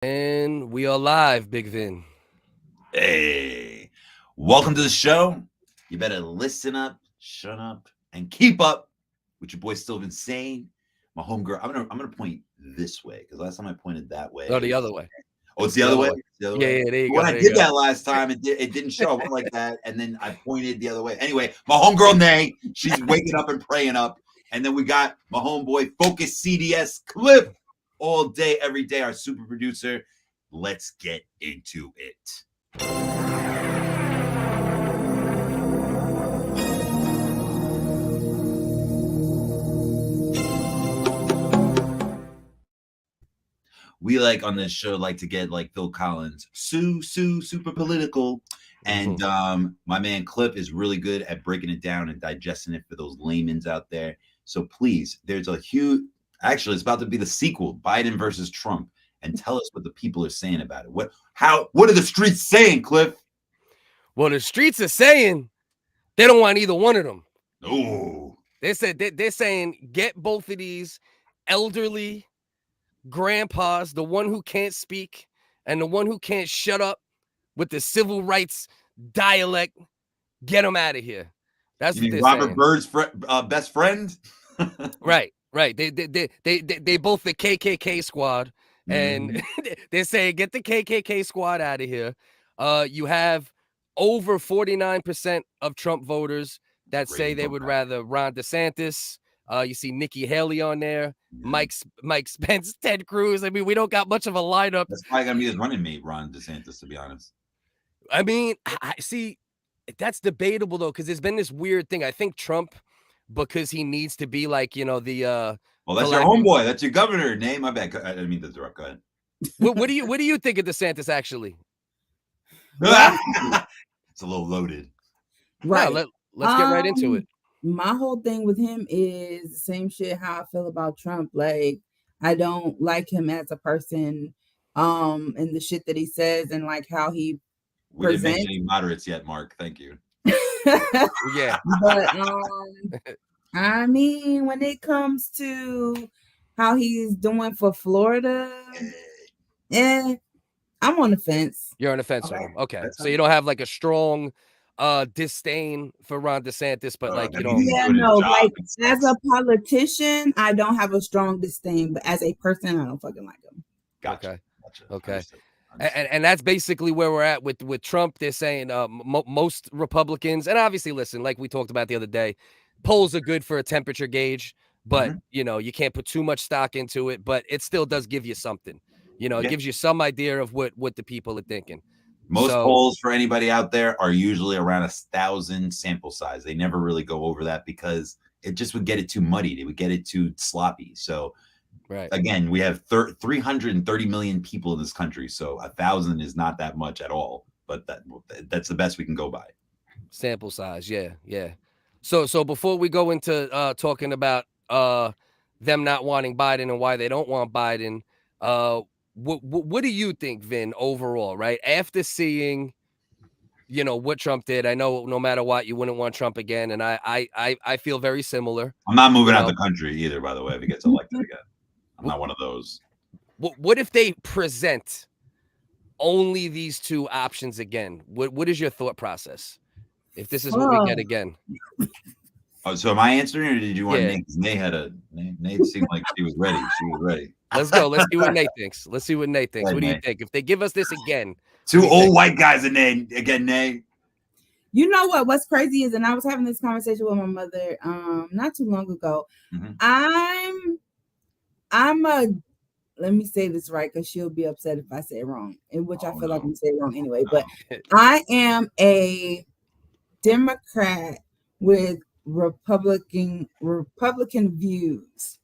And we are live, Big Vin. Hey, welcome to the show. You better listen up, shut up, and keep up with your boy Sylvan saying. My homegirl, I'm gonna point this way because last time I pointed that way. Oh, the other way. Oh, it's the other way. Yeah, there you go. When I did that last time, it didn't show. I went like that, and then I pointed the other way. Anyway, my homegirl Nay, she's waking up and praying up, and then we got my homeboy Focus CDS Cliff all day, every day. Our super producer. Let's get into it. We on this show like to get like Phil Collins, super political. And my man Cliff is really good at breaking it down and digesting it for those laymen out there. So please, there's a huge, actually it's about to be the sequel, Biden versus Trump. And tell us what the people are saying about it. What are the streets saying, Cliff? Well, the streets are saying they don't want either one of them. Oh, they said they're saying get both of these elderly grandpas, the one who can't speak and the one who can't shut up with the civil rights dialect, get them out of here. That's you what mean they're Robert saying. Byrd's best friend. Right. They both the KKK squad. And they're saying, get the KKK squad out of here. You have over 49% of Trump voters that say they would rather Ron DeSantis. You see Nikki Haley on there, Mike Spence, Ted Cruz. I mean, we don't got much of a lineup. That's probably going to be his running mate, Ron DeSantis, to be honest. I mean, I see, that's debatable, though, because there's been this weird thing. I think Trump, because he needs to be like, the... well, that's your homeboy. That's your governor. Name, my bad. I didn't mean to interrupt. Go ahead. What do you think of DeSantis, actually? It's a little loaded. Right. No, let's get right into it. My whole thing with him is the same shit how I feel about Trump. Like, I don't like him as a person, and the shit that he says and like how he we presents. Didn't mention any moderates yet, Marc. Thank you. Yeah. But I mean, when it comes to how he's doing for Florida, I'm on the fence. You're on the fence with him. Okay. So you don't have like a strong disdain for Ron DeSantis, but like you don't. Yeah, no. Like as a politician, I don't have a strong disdain, but as a person, I don't fucking like him. Gotcha. Okay. And that's basically where we're at with Trump. They're saying most Republicans, and obviously, listen, like we talked about the other day, polls are good for a temperature gauge, but you can't put too much stock into it. But it still does give you something. It gives you some idea of what the people are thinking. Most polls for anybody out there are usually around 1,000 sample size. They never really go over that because it just would get it too muddied. It would get it too sloppy. So, again, we have 330 million people in this country. So 1,000 is not that much at all. But that's the best we can go by. Sample size, yeah. So before we go into talking about them not wanting Biden and why they don't want Biden, what do you think, Vin, overall, right? After seeing, what Trump did, I know no matter what, you wouldn't want Trump again. And I feel very similar. I'm not moving out the country either, by the way, if he gets elected again. I'm not one of those. What if they present only these two options again? What is your thought process? If this is what we get again. Oh, so am I answering, or did you want Nate? Nate seemed like she was ready. She was ready. Let's go. Let's see what Nate thinks. Right, what do you think? If they give us this again, two old white guys and Nate again, Nate. You know what? What's crazy is, and I was having this conversation with my mother not too long ago. I'm a, let me say this right because she'll be upset if I say it wrong, in which I feel like I'm saying it wrong anyway. But I am a Democrat with Republican views.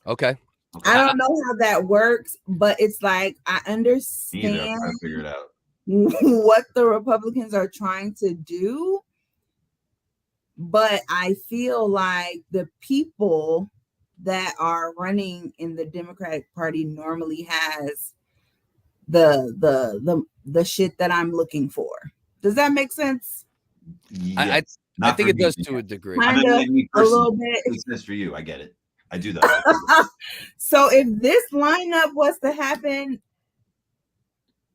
Okay. I don't know how that works, but it's like I understand I figured out what the Republicans are trying to do, but I feel like the people that are running in the Democratic Party normally has the shit that I'm looking for. Does that make sense? Yes. I think it does to a degree. Kind of, a little bit. It's just for you. I get it. I do that. So if this lineup was to happen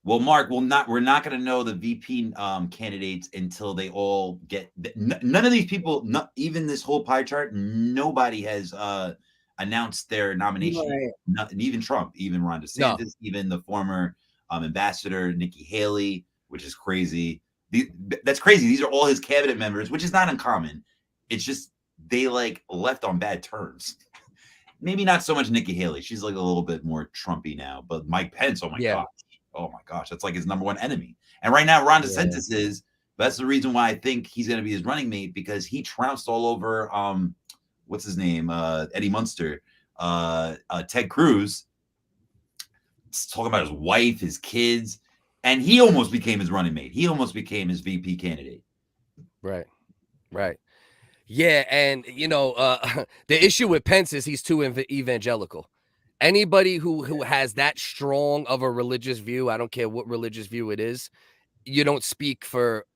Well, Mark, we're not going to know the VP candidates until they all get. None of these people, not even this whole pie chart, nobody has announced their nomination. Right. Not, even Trump, even Ron DeSantis, even the former ambassador Nikki Haley, which is crazy. That's crazy. These are all his cabinet members, which is not uncommon. It's just they like left on bad terms. Maybe not so much Nikki Haley. She's like a little bit more Trumpy now, but Mike Pence, oh my gosh. Oh my gosh, that's like his number one enemy. And right now, Ron DeSantis is. That's the reason why I think he's going to be his running mate, because he trounced all over what's his name, Eddie Munster, Ted Cruz, talking about his wife, his kids, and he almost became his running mate. He almost became his VP candidate. Right. Yeah, and the issue with Pence is he's too evangelical. Anybody who has that strong of a religious view, I don't care what religious view it is, you don't speak for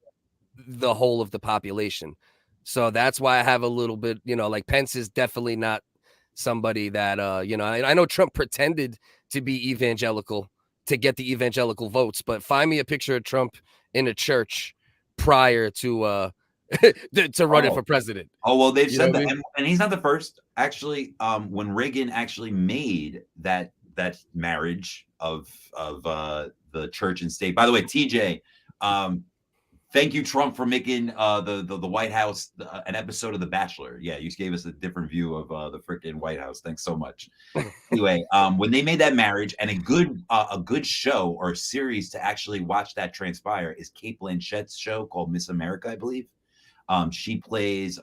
the whole of the population. So that's why I have a little bit, like Pence is definitely not somebody that, I know Trump pretended to be evangelical to get the evangelical votes, but find me a picture of Trump in a church prior to running for president. Oh, well, they've said that. And he's not the first. Actually, when Reagan actually made that marriage of the church and state. By the way, TJ, thank you, Trump, for making the White House an episode of The Bachelor. Yeah, you gave us a different view of the freaking White House. Thanks so much. Anyway, when they made that marriage, and a good show or series to actually watch that transpire is Cate Blanchett's show called Miss America, I believe. She plays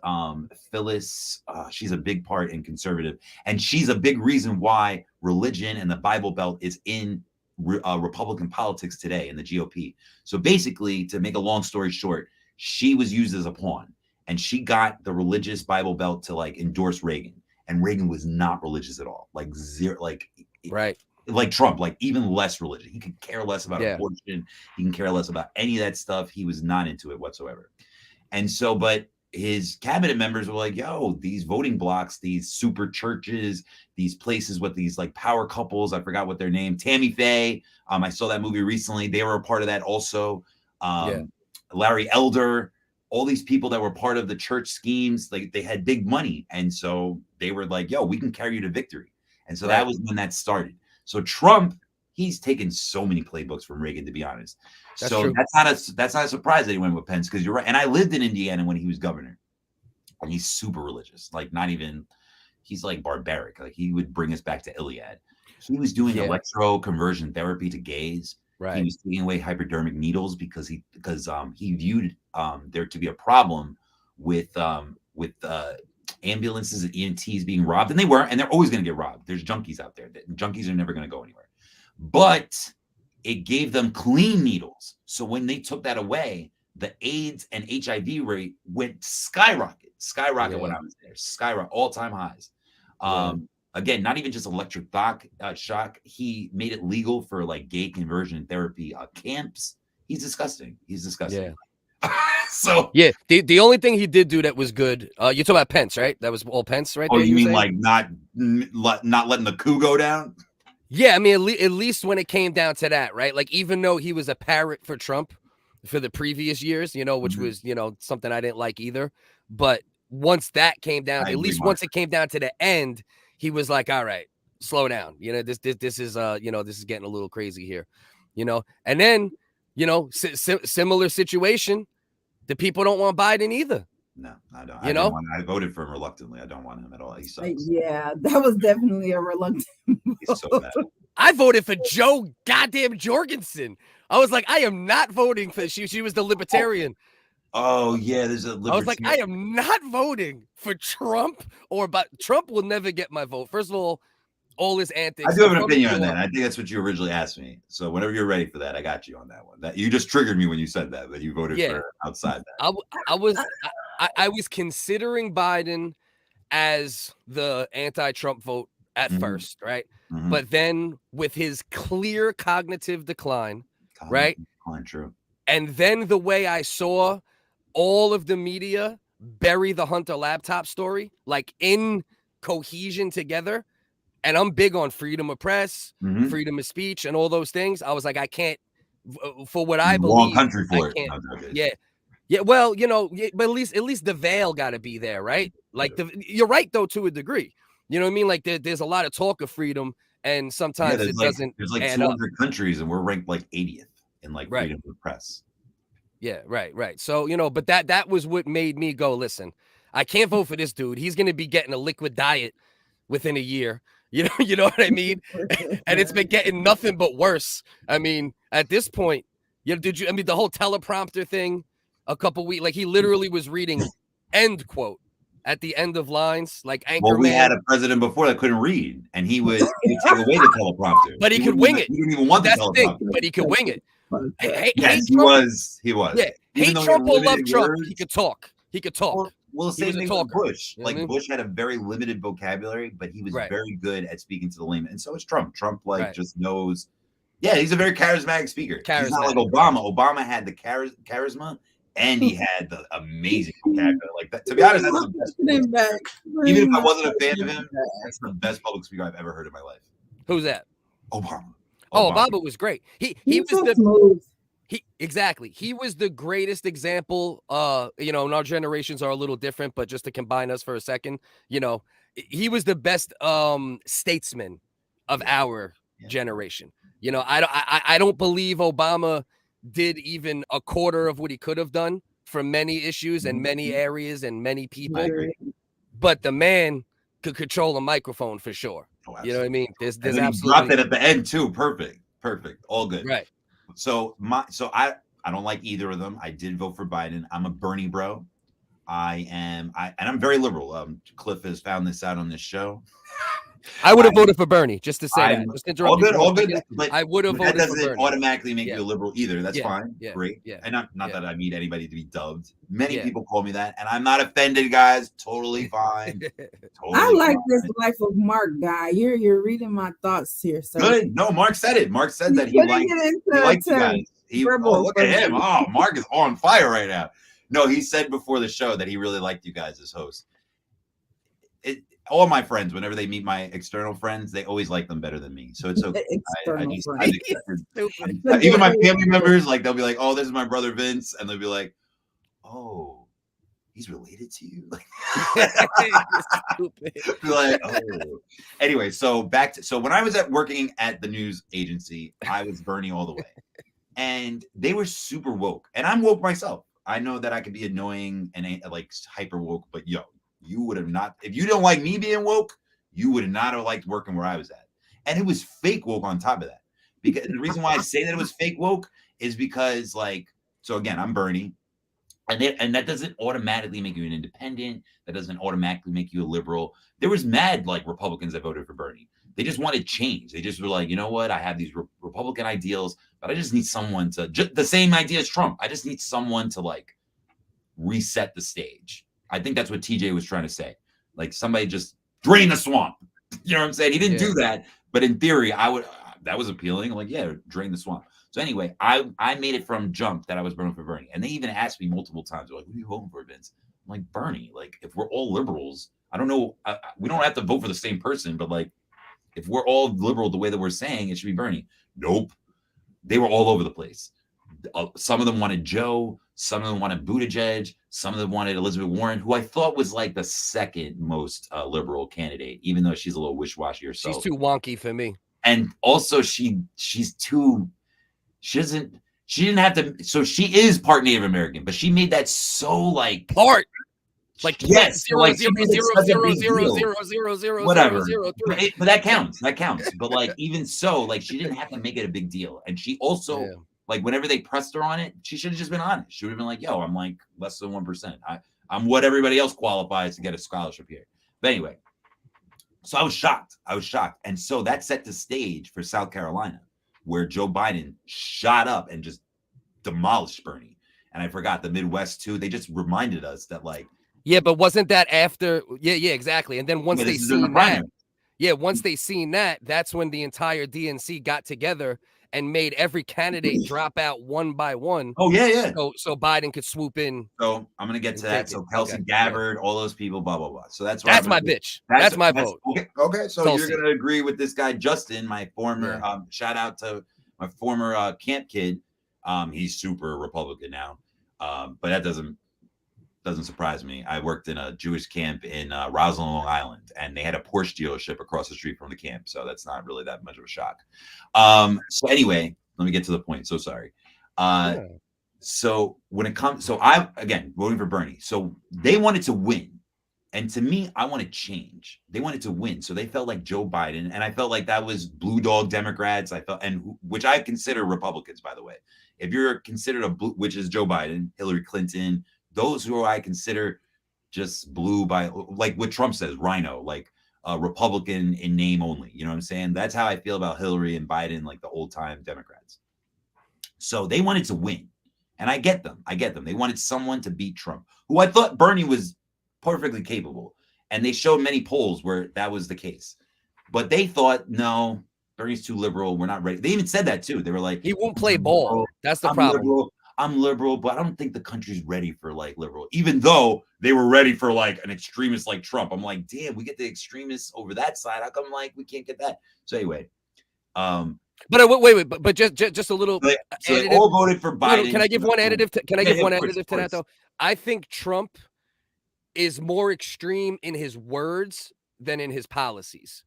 Phyllis. She's a big part in conservative, and she's a big reason why religion and the Bible Belt is in Republican politics today in the GOP. So basically, to make a long story short, she was used as a pawn, and she got the religious Bible Belt to like endorse Reagan, and Reagan was not religious at all, like zero, like Trump, like even less religious. He could care less about abortion. He can care less about any of that stuff. He was not into it whatsoever. And so, but his cabinet members were like, yo, these voting blocks, these super churches, these places with these like power couples, I forgot what their name, Tammy Faye. I saw that movie recently. They were a part of that also. Larry Elder, all these people that were part of the church schemes, like they had big money. And so they were like, yo, we can carry you to victory. And so that was when that started. So Trump, he's taken so many playbooks from Reagan, to be honest. That's true. That's not a surprise that he went with Pence, because you're right. And I lived in Indiana when he was governor, and he's super religious. Like he's like barbaric. Like he would bring us back to Iliad. He was doing electro conversion therapy to gays. Right. He was taking away hypodermic needles because he viewed there to be a problem with ambulances and EMTs being robbed, and they were, and they're always going to get robbed. There's junkies out there. Junkies are never going to go anywhere. But it gave them clean needles. So when they took that away, the AIDS and HIV rate went skyrocket when I was there. Skyrocket, all-time highs. Again, not even just electric shock. He made it legal for like gay conversion therapy camps. He's disgusting. Yeah. So yeah, the only thing he did do that was good. You're talking about Pence, right? That was all Pence, right? Oh, you mean like not letting the coup go down? Yeah, I mean, at least when it came down to that, right? Like, even though he was a parrot for Trump for the previous years, which was, something I didn't like either. But once that came down, once it came down to the end, he was like, all right, slow down. This is, this is getting a little crazy here, And then, similar situation. The people don't want Biden either. No, I don't. I voted for him reluctantly. I don't want him at all. He sucks. Yeah, that was definitely a reluctant He's so bad. I voted for Joe goddamn Jorgensen. I was like, I am not voting for she was the libertarian. Oh yeah, there's a libertarian. I was like, I am not voting for Trump, but Trump will never get my vote. First of all his antics. I do have an opinion on that. I think that's what you originally asked me. So whenever you're ready for that, I got you on that one. That you just triggered me when you said that you voted for outside that. I was considering Biden as the anti-Trump vote at first, right? Mm-hmm. But then with his clear cognitive decline, right? True. And then the way I saw all of the media bury the Hunter laptop story, like in cohesion together. And I'm big on freedom of press, freedom of speech, and all those things. I was like, I can't for what I Wrong believe. country for I it. can't. No, okay. Yeah. Yeah, well, but at least the veil got to be there, right? Like you're right though to a degree. You know what I mean? Like there's a lot of talk of freedom, and sometimes it doesn't. There's like add 200 up. countries, and we're ranked like 80th in like Right. freedom of the press. Yeah, right. So but that was what made me go. Listen, I can't vote for this dude. He's gonna be getting a liquid diet within a year. You know what I mean? And it's been getting nothing but worse. I mean, at this point, the whole teleprompter thing a couple weeks, like he literally was reading end quote at the end of lines, like Anchorman. Well, we had a president before that couldn't read, and he would take away the teleprompter. But he could wing it. He didn't even want the teleprompter. But he could wing it. Yes, he was. He was. Yeah, hate Trump or love Trump, he could talk. Well, same thing with Bush. You know what I mean? Bush had a very limited vocabulary, but he was very good at speaking to the layman. And so is Trump. Trump just knows. Yeah, he's a very charismatic speaker. He's not like Obama. Obama had the charisma, and he had the amazing vocabulary. Like that. To be honest, that's the best. Even if I wasn't a fan of him, that's the best public speaker I've ever heard in my life. Who's that? Obama. Oh, Obama was great. He was so the smooth. He was the greatest example. And our generations are a little different, but just to combine us for a second, he was the best statesman of our generation. I don't believe Obama did even a quarter of what he could have done for many issues and many areas and many people. But the man could control a microphone for sure. Oh, you know what I mean? There's absolutely dropped it at the end too. Perfect. All good. Right. So I don't like either of them. I did vote for Biden. I'm a Bernie bro. And I'm very liberal. Cliff has found this out on this show. I would have voted for Bernie, just to say that. Just to interrupt all good. But I would have voted for Bernie. That doesn't automatically make you a liberal either. That's fine. Great. Yeah. And not that I need anybody to be dubbed. Many people call me that, and I'm not offended, guys. Totally fine. I like this Life of Marc guy. You're reading my thoughts here. So good. No, Marc said it. Marc said that he liked you guys. Look at him. Oh, Marc is on fire right now. No, he said before the show that he really liked you guys as hosts. All my friends, whenever they meet my external friends, they always like them better than me. So it's okay. Even my family members, like they'll be like, "Oh, this is my brother Vince," and they'll be like, "Oh, he's related to you." Like, oh. Anyway, so when I was working at the news agency, I was Bernie all the way, and they were super woke, and I'm woke myself. I know that I could be annoying and like hyper woke, but you would have not, if you don't like me being woke, you would not have liked working where I was at. And it was fake woke on top of that. Because the reason why I say that it was fake woke is because so again, I'm Bernie. And that doesn't automatically make you an independent. That doesn't automatically make you a liberal. There was mad Republicans that voted for Bernie. They just wanted change. They just were like, you know what? I have these Republican ideals, but I just need someone to, the same idea as Trump. I just need someone to reset the stage. I think that's what TJ was trying to say. Like somebody just drain the swamp. You know what I'm saying? He didn't do that, but in theory, that was appealing. I'm like, yeah, drain the swamp. So anyway, I made it from jump that I was voting for Bernie. And they even asked me multiple times, they're like, who are you voting for, Vince? I'm like, Bernie. Like, if we're all liberals, I don't know. We don't have to vote for the same person, but if we're all liberal the way that we're saying, it should be Bernie. Nope. They were all over the place. Some of them wanted Joe. Some of them wanted Buttigieg. Some of them wanted Elizabeth Warren, who I thought was the second most liberal candidate, even though she's a little wishy-washy herself. She's too wonky for me. And also she didn't have to. So she is part Native American, but she made that so part. Yes, 0.000000000. Whatever. But that counts. But even so, she didn't have to make it a big deal. And she also whenever they pressed her on it, she should have just been honest. She would have been like, yo, I'm less than 1%. I'm what everybody else qualifies to get a scholarship here. But anyway, so I was shocked. And so that set the stage for South Carolina, where Joe Biden shot up and just demolished Bernie. And I forgot the Midwest too. They just reminded us that yeah, but wasn't that after? Yeah, exactly. And then once they seen that, that's when the entire DNC got together and made every candidate drop out one by one. Oh, yeah. So Biden could swoop in. So I'm going to get to that. So Kelsey Gabbard, all those people, blah, blah, blah. So that's my bitch. That's my vote. Okay. So Tulsi. You're going to agree with this guy, Justin, my former, shout out to my former camp kid. He's super Republican now, but that doesn't surprise me. I worked in a Jewish camp in Roslyn, Long Island, and they had a Porsche dealership across the street from the camp, so that's not really that much of a shock. So anyway, let me get to the point. So sorry. So when it comes, so I again voting for Bernie. So they wanted to win. And to me, I want to change. They wanted to win. So they felt like Joe Biden. And I felt like that was blue dog Democrats. I felt, and which I consider Republicans, by the way. If you're considered a blue, which is Joe Biden, Hillary Clinton, those who I consider just blue by, like what Trump says, rhino, like a Republican in name only. You know what I'm saying? That's how I feel about Hillary and Biden, like the old time Democrats. So they wanted to win. And I get them. They wanted someone to beat Trump, who I thought Bernie was perfectly capable, and they showed many polls where that was the case, but they thought, no, Bernie's too liberal, we're not ready. They even said that too. They were like, he won't play ball. That's the problem. I'm liberal, but I don't think the country's ready for like liberal, even though they were ready for like an extremist like Trump. I'm like, damn, we get the extremists over that side, how come like we can't get that? So anyway, but wait, but just a little. So they all voted for Biden. Can I give one additive to that though? I think Trump is more extreme in his words than in his policies.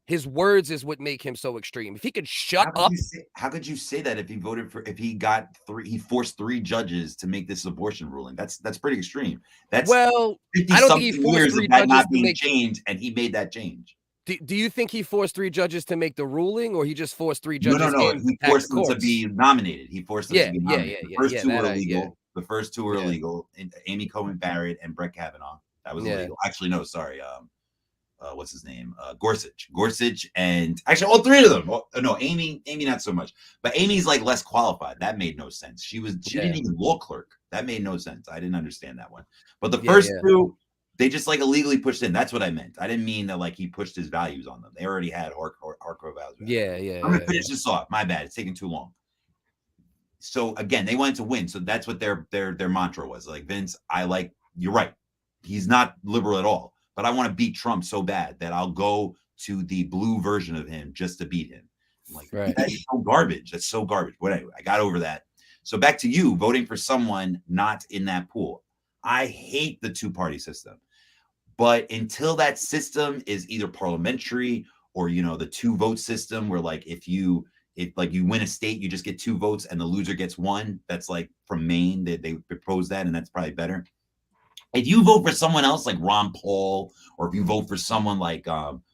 His words is what make him so extreme. If he could shut up. How could you say that if he forced 3 judges to make this abortion ruling? That's pretty extreme. That's I don't think he forced 3 judges not being changed, and he made that change. Do you think he forced 3 judges to make the ruling, or he just forced 3 judges? No. He forced them to be nominated. He forced them to be nominated. The first 2 were illegal. The first 2 were illegal. And Amy Coney Barrett and Brett Kavanaugh. That was illegal. Actually, no, sorry. What's his name? Gorsuch, and actually all 3 of them. No, Amy, not so much. But Amy's like less qualified. That made no sense. She didn't even law clerk. That made no sense. I didn't understand that one. But the first 2, they just like illegally pushed in. That's what I meant. I didn't mean that like he pushed his values on them. They already had hardcore values. Yeah. I'm gonna finish this off. My bad. It's taking too long. So again, they wanted to win. So that's what their mantra was. Like, Vince, you're right. He's not liberal at all. But I want to beat Trump so bad that I'll go to the blue version of him just to beat him. I'm like, that's so garbage. That's so garbage. But anyway, I got over that. So back to you, voting for someone not in that pool. I hate the 2-party system. But until that system is either parliamentary or, the 2-vote system where like if you win a state, you just get 2 votes and the loser gets 1. That's like from Maine. They proposed that, and that's probably better. If you vote for someone else like Ron Paul, or if you vote for someone like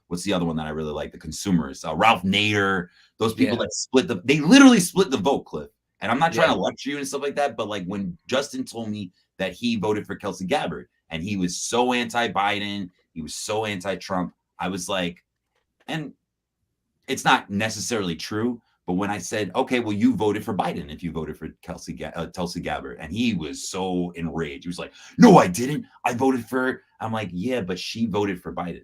what's the other one that I really like, the consumers, Ralph Nader, those people that they literally split the vote, Cliff. And I'm not trying to lecture you and stuff like that, but like when Justin told me that he voted for Kelsey Gabbard and he was so anti-Biden, he was so anti-Trump, I was like, and it's not necessarily true, but when I said, okay, well, you voted for Biden if you voted for Kelsey Gabbard, and he was so enraged. He was like, no, I didn't. I voted for, I'm like, yeah, but she voted for Biden.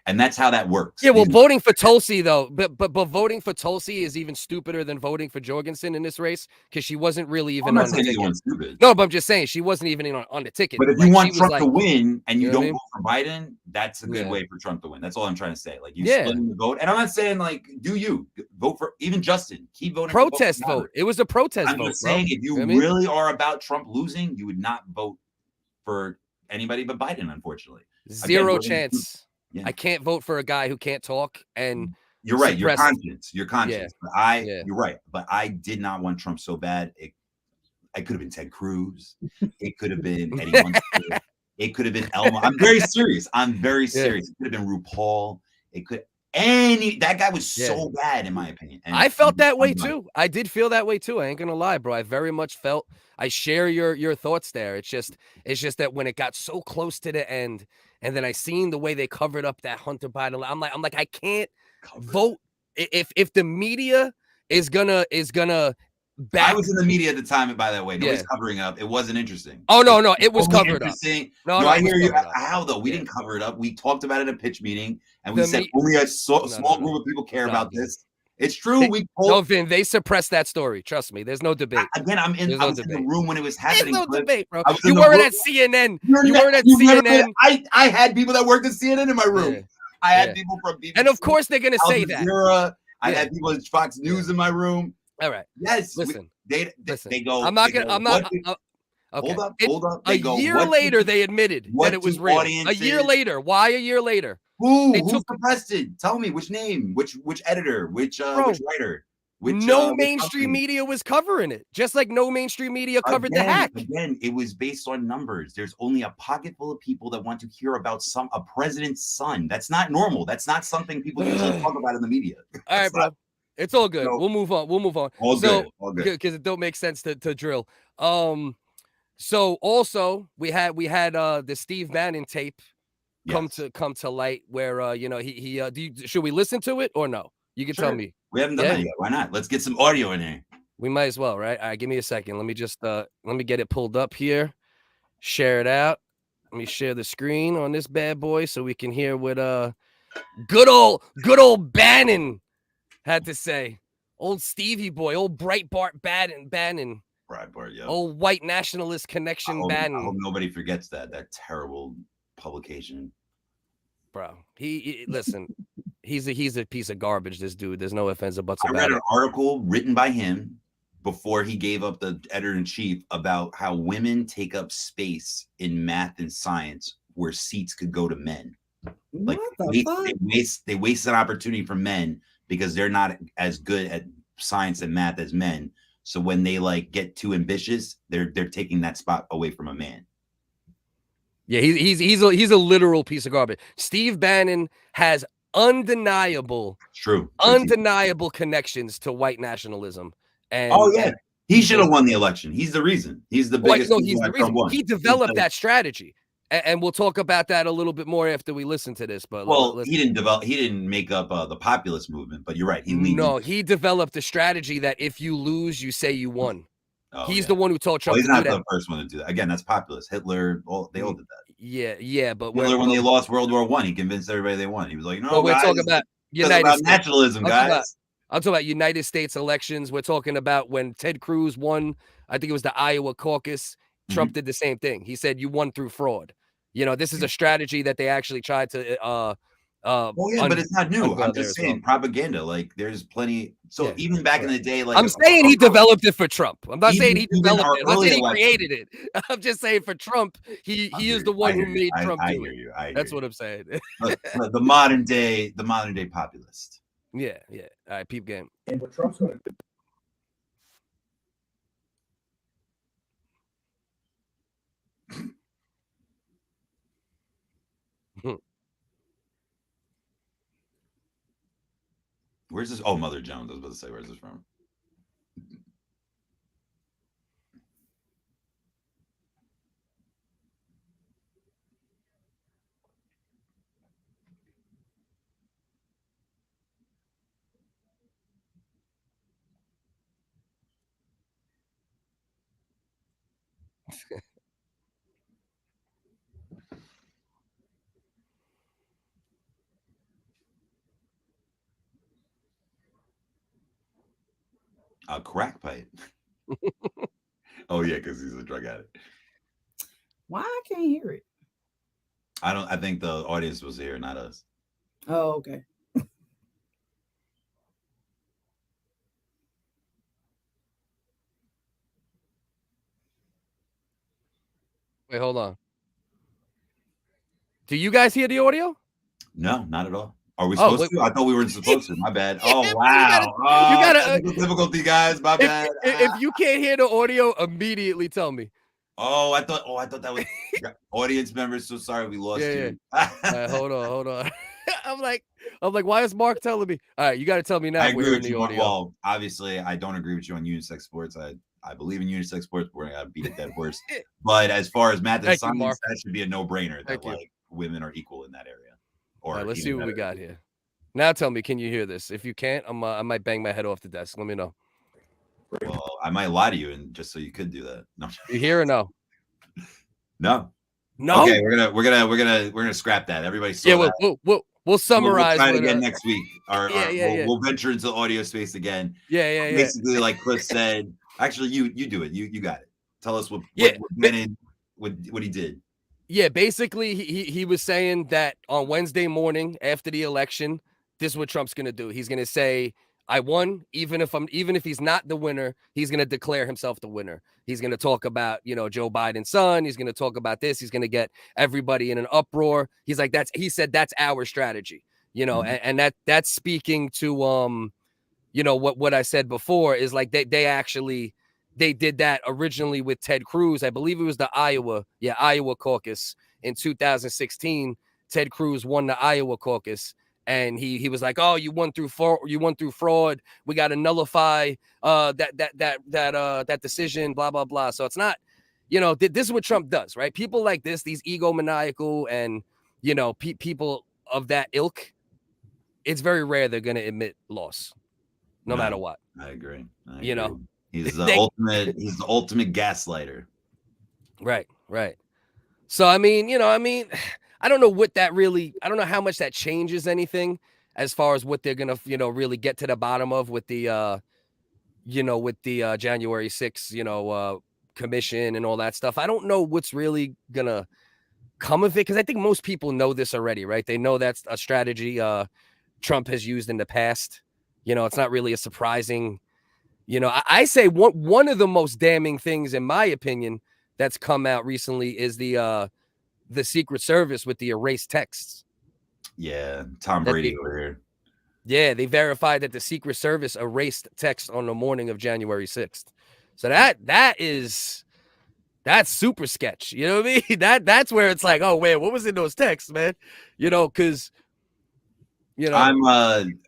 And that's how that works. Yeah, well, voting for Tulsi though, but voting for Tulsi is even stupider than voting for Jorgensen in this race because she wasn't really even on the ticket. Stupid. No, but I'm just saying she wasn't even on the ticket. But if you want Trump to win and you don't vote for Biden, that's a good way for Trump to win. That's all I'm trying to say. Like you splitting the vote, and I'm not saying like do you vote for even Justin? Keep voting. Protest vote. It was a protest vote. I'm just saying if you really are about Trump losing, you would not vote for anybody but Biden. Unfortunately, zero chance. Yeah. I can't vote for a guy who can't talk. And you're right. Your conscience. You're right. But I did not want Trump so bad. It could have been Ted Cruz. It could have been Eddie Munster. It could have been Elmo. I'm very serious. It could have been RuPaul. It could that guy was so bad in my opinion. And I felt that way too. I did feel that way too. I ain't gonna lie, bro. I very much felt. I share your thoughts there. It's just that when it got so close to the end, and then I seen the way they covered up that Hunter Biden. I'm like, I can't vote if the media is gonna. I was in the media at the time, by that way. Nobody's covering up. It wasn't interesting. Oh no, it was covered up. No, I hear you. How though? We didn't cover it up. We talked about it at a pitch meeting, and we said only a small group of people care about this. It's true. Vin, they suppressed that story. Trust me. There's no debate. Again, I was in the room when it was happening. There's no debate, bro. You weren't at CNN. You weren't at CNN. I had people that worked at CNN in my room. Yeah. I had people from BBC. And of course they're gonna say that. I had people at Fox News in my room. All right. Yes. Listen. They go. I'm not they gonna. go, I'm not. Okay. Okay. Hold up. A year later, they admitted that it was real. A year later. Why a year later? Who's the president? Tell me which name, which editor, which writer, no mainstream media was covering it. Just like no mainstream media covered the hack. Again, it was based on numbers. There's only a pocket full of people that want to hear about a president's son. That's not normal. That's not something people usually talk about in the media. All right, bro. It's all good. We'll move on. All good. Because it don't make sense to drill. So also we had the Steve Bannon tape come to light where should we listen to it or no? You can tell me. We haven't done that yet. Why not? Let's get some audio in here. We might as well, right? All right, give me a second. Let me just let me get it pulled up here. Share it out. Let me share the screen on this bad boy so we can hear what good old Bannon had to say. Old Stevie boy, old Breitbart Bannon. Breitbart, yeah. Old white nationalist connection Bannon. I hope nobody forgets that terrible publication. Bro, he listen, he's a piece of garbage, this dude. There's no offense or buts about it. I read an article written by him before he gave up the editor-in-chief about how women take up space in math and science where seats could go to men. Like they waste an opportunity for men because they're not as good at science and math as men. So when they like get too ambitious, they're taking that spot away from a man. Yeah, he's a literal piece of garbage. Steve Bannon has undeniable connections to white nationalism. And he should have won the election. He's the reason. He's the biggest. He's the reason. He developed that strategy, and we'll talk about that a little bit more after we listen to this. But he didn't make up the populist movement. But you're right. He developed a strategy that if you lose, you say you won. He's the one who told Trump. He's not the first one to do that. Again, that's populist. Hitler, they all did that. Yeah, but Hitler, when they lost World War I, he convinced everybody they won. He was like, "No, we're talking about nationalism, guys." I'm talking about United States elections. We're talking about when Ted Cruz won. I think it was the Iowa caucus. Trump did the same thing. He said, "You won through fraud." This is a strategy that they actually tried to. But it's not new. I'm just saying propaganda. Like there's plenty. So even back in the day, like I'm saying he developed it for Trump. I'm not saying he developed it. I'm not saying he created it. I'm just saying for Trump, he is the one who made Trump do it. That's what I'm saying. the modern day populist. Yeah. All right, peep game. And what Trump's going to do. Where's this? Oh, Mother Jones. I was about to say, where's this from? A crack pipe. Oh yeah, because he's a drug addict. Why I can't hear it? I think the audience was here, not us. Oh, okay. Wait, hold on. Do you guys hear the audio? No, not at all. Are we supposed to? I thought we weren't supposed to. My bad. Oh wow! You gotta difficulty, guys. My bad. If you can't hear the audio, immediately tell me. I thought that was audience members. So sorry we lost you. Right, hold on. I'm like, why is Marc telling me? All right, you got to tell me now. I agree with you. Well, obviously, I don't agree with you on unisex sports. I believe in unisex sports. We're gonna beat a dead horse. But as far as math and science, that should be a no-brainer. That women are equal in that area. All right, let's see what we got here. Now tell me, can you hear this? If you can't, I might bang my head off the desk. Let me know. Well, I might lie to you, and just so you could do that. No. You hear or no? No. Okay, we're gonna scrap that. Everybody saw that. We'll summarize. We'll try it again next week. We'll venture into the audio space again. Yeah. Basically, like Chris said. Actually, you do it. You got it. Tell us what Bannon, what he did. Yeah, basically, he was saying that on Wednesday morning after the election, this is what Trump's going to do. He's going to say, I won. Even if he's not the winner, he's going to declare himself the winner. He's going to talk about, Joe Biden's son. He's going to talk about this. He's going to get everybody in an uproar. He's like, he said that's our strategy, and that's speaking to, what I said before is like, they did that originally with Ted Cruz. I believe it was the Iowa caucus in 2016. Ted Cruz won the Iowa caucus. And he was like, "Oh, you won through fraud. We got to nullify that decision. Blah blah blah." So it's not, this is what Trump does, right? People like this, these egomaniacal and people of that ilk. It's very rare they're going to admit loss, no matter what. I agree. He's the ultimate. He's the ultimate gaslighter. Right. So I mean. I don't know what that really, I don't know how much that changes anything as far as what they're going to, really get to the bottom of with the, January 6th, commission and all that stuff. I don't know what's really going to come of it, because I think most people know this already, right? They know that's a strategy Trump has used in the past. It's not really a surprising, I say one of the most damning things, in my opinion, that's come out recently is the Secret Service with the erased texts. Yeah, Tom Brady over here. Yeah, they verified that the Secret Service erased text on the morning of January 6th. So that's super sketch. You know what I mean? That's where it's like, oh man, what was in those texts, man? Because I'm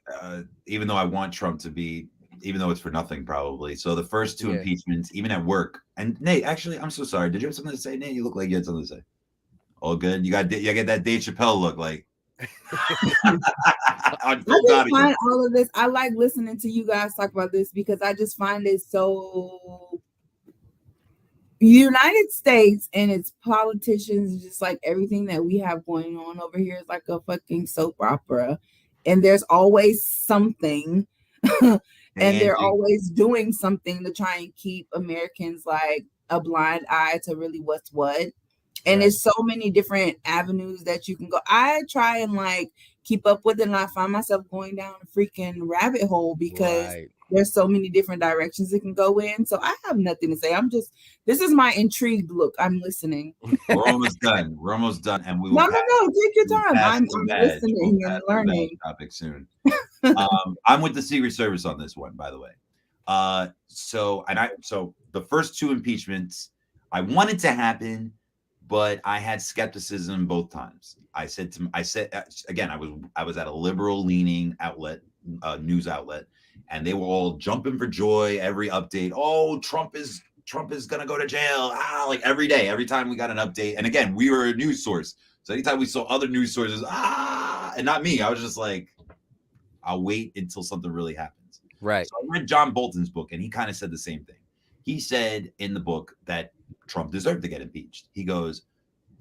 even though I want Trump to be, even though it's for nothing probably. So the first two impeachments, even at work, and Nate, actually, I'm so sorry. Did you have something to say, Nate? You look like you had something to say. All good. You get that Dave Chappelle look like. I just find all of this. I like listening to you guys talk about this because I just find it so. United States and its politicians, just like everything that we have going on over here, is like a fucking soap opera, and there's always something, and they're always doing something to try and keep Americans like a blind eye to really what's what. And there's so many different avenues that you can go. I try and like keep up with it, and I find myself going down a freaking rabbit hole because there's so many different directions it can go in. So I have nothing to say. This is my intrigued look. I'm listening. We're almost done. And we will no, take your time. I'm listening and learning. Topic soon. I'm with the Secret Service on this one, by the way. So the first two impeachments, I wanted to happen, but I had skepticism both times. I said again, I was at a liberal leaning outlet, news outlet, and they were all jumping for joy every update. Oh, Trump is gonna go to jail. Like every day, every time we got an update. And again, we were a news source, so anytime we saw other news sources, and not me, I was just like, I'll wait until something really happens. Right. So I read John Bolton's book, and he kind of said the same thing. He said in the book that Trump deserved to get impeached. He goes,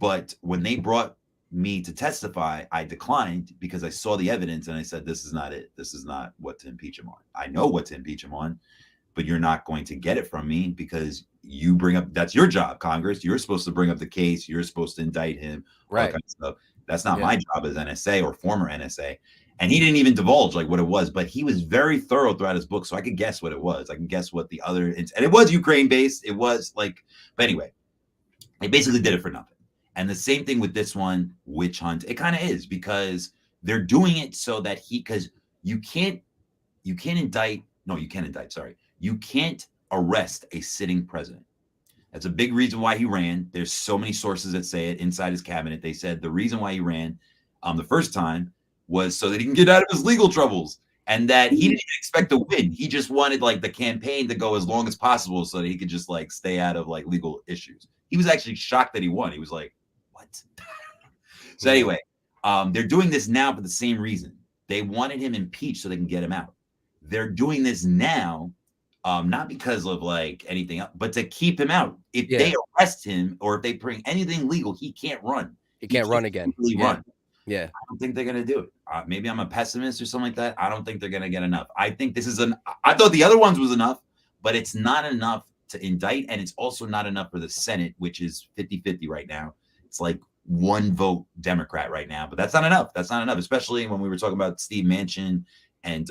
but when they brought me to testify, I declined because I saw the evidence and I said, this is not it. This is not what to impeach him on. I know what to impeach him on, but you're not going to get it from me because you bring up, that's your job, Congress. You're supposed to bring up the case. You're supposed to indict him. Right. All that kind of stuff. That's not my job as NSA or former NSA. And he didn't even divulge like what it was, but he was very thorough throughout his book. So I could guess what it was. I can guess what the other, and it was Ukraine based. It was like, but anyway, they basically did it for nothing. And the same thing with this one, witch hunt. It kind of is because they're doing it so that because you can't indict. No, you can't indict. Sorry. You can't arrest a sitting president. That's a big reason why he ran. There's so many sources that say it inside his cabinet. They said the reason why he ran the first time was so that he can get out of his legal troubles, and that he didn't expect to win. He just wanted like the campaign to go as long as possible so that he could just like stay out of like legal issues. He was actually shocked that he won. He was like, what? So anyway, they're doing this now for the same reason. They wanted him impeached so they can get him out. They're doing this now, not because of like anything else, but to keep him out. If they arrest him or if they bring anything legal, he can't run. He can't run again. Run. Yeah. I don't think they're going to do it. Maybe I'm a pessimist or something like that. I don't think they're going to get enough. I think this is I thought the other ones was enough, but it's not enough to indict. And it's also not enough for the Senate, which is 50-50 right now. It's like one vote Democrat right now, but that's not enough. That's not enough, especially when we were talking about Steve Manchin and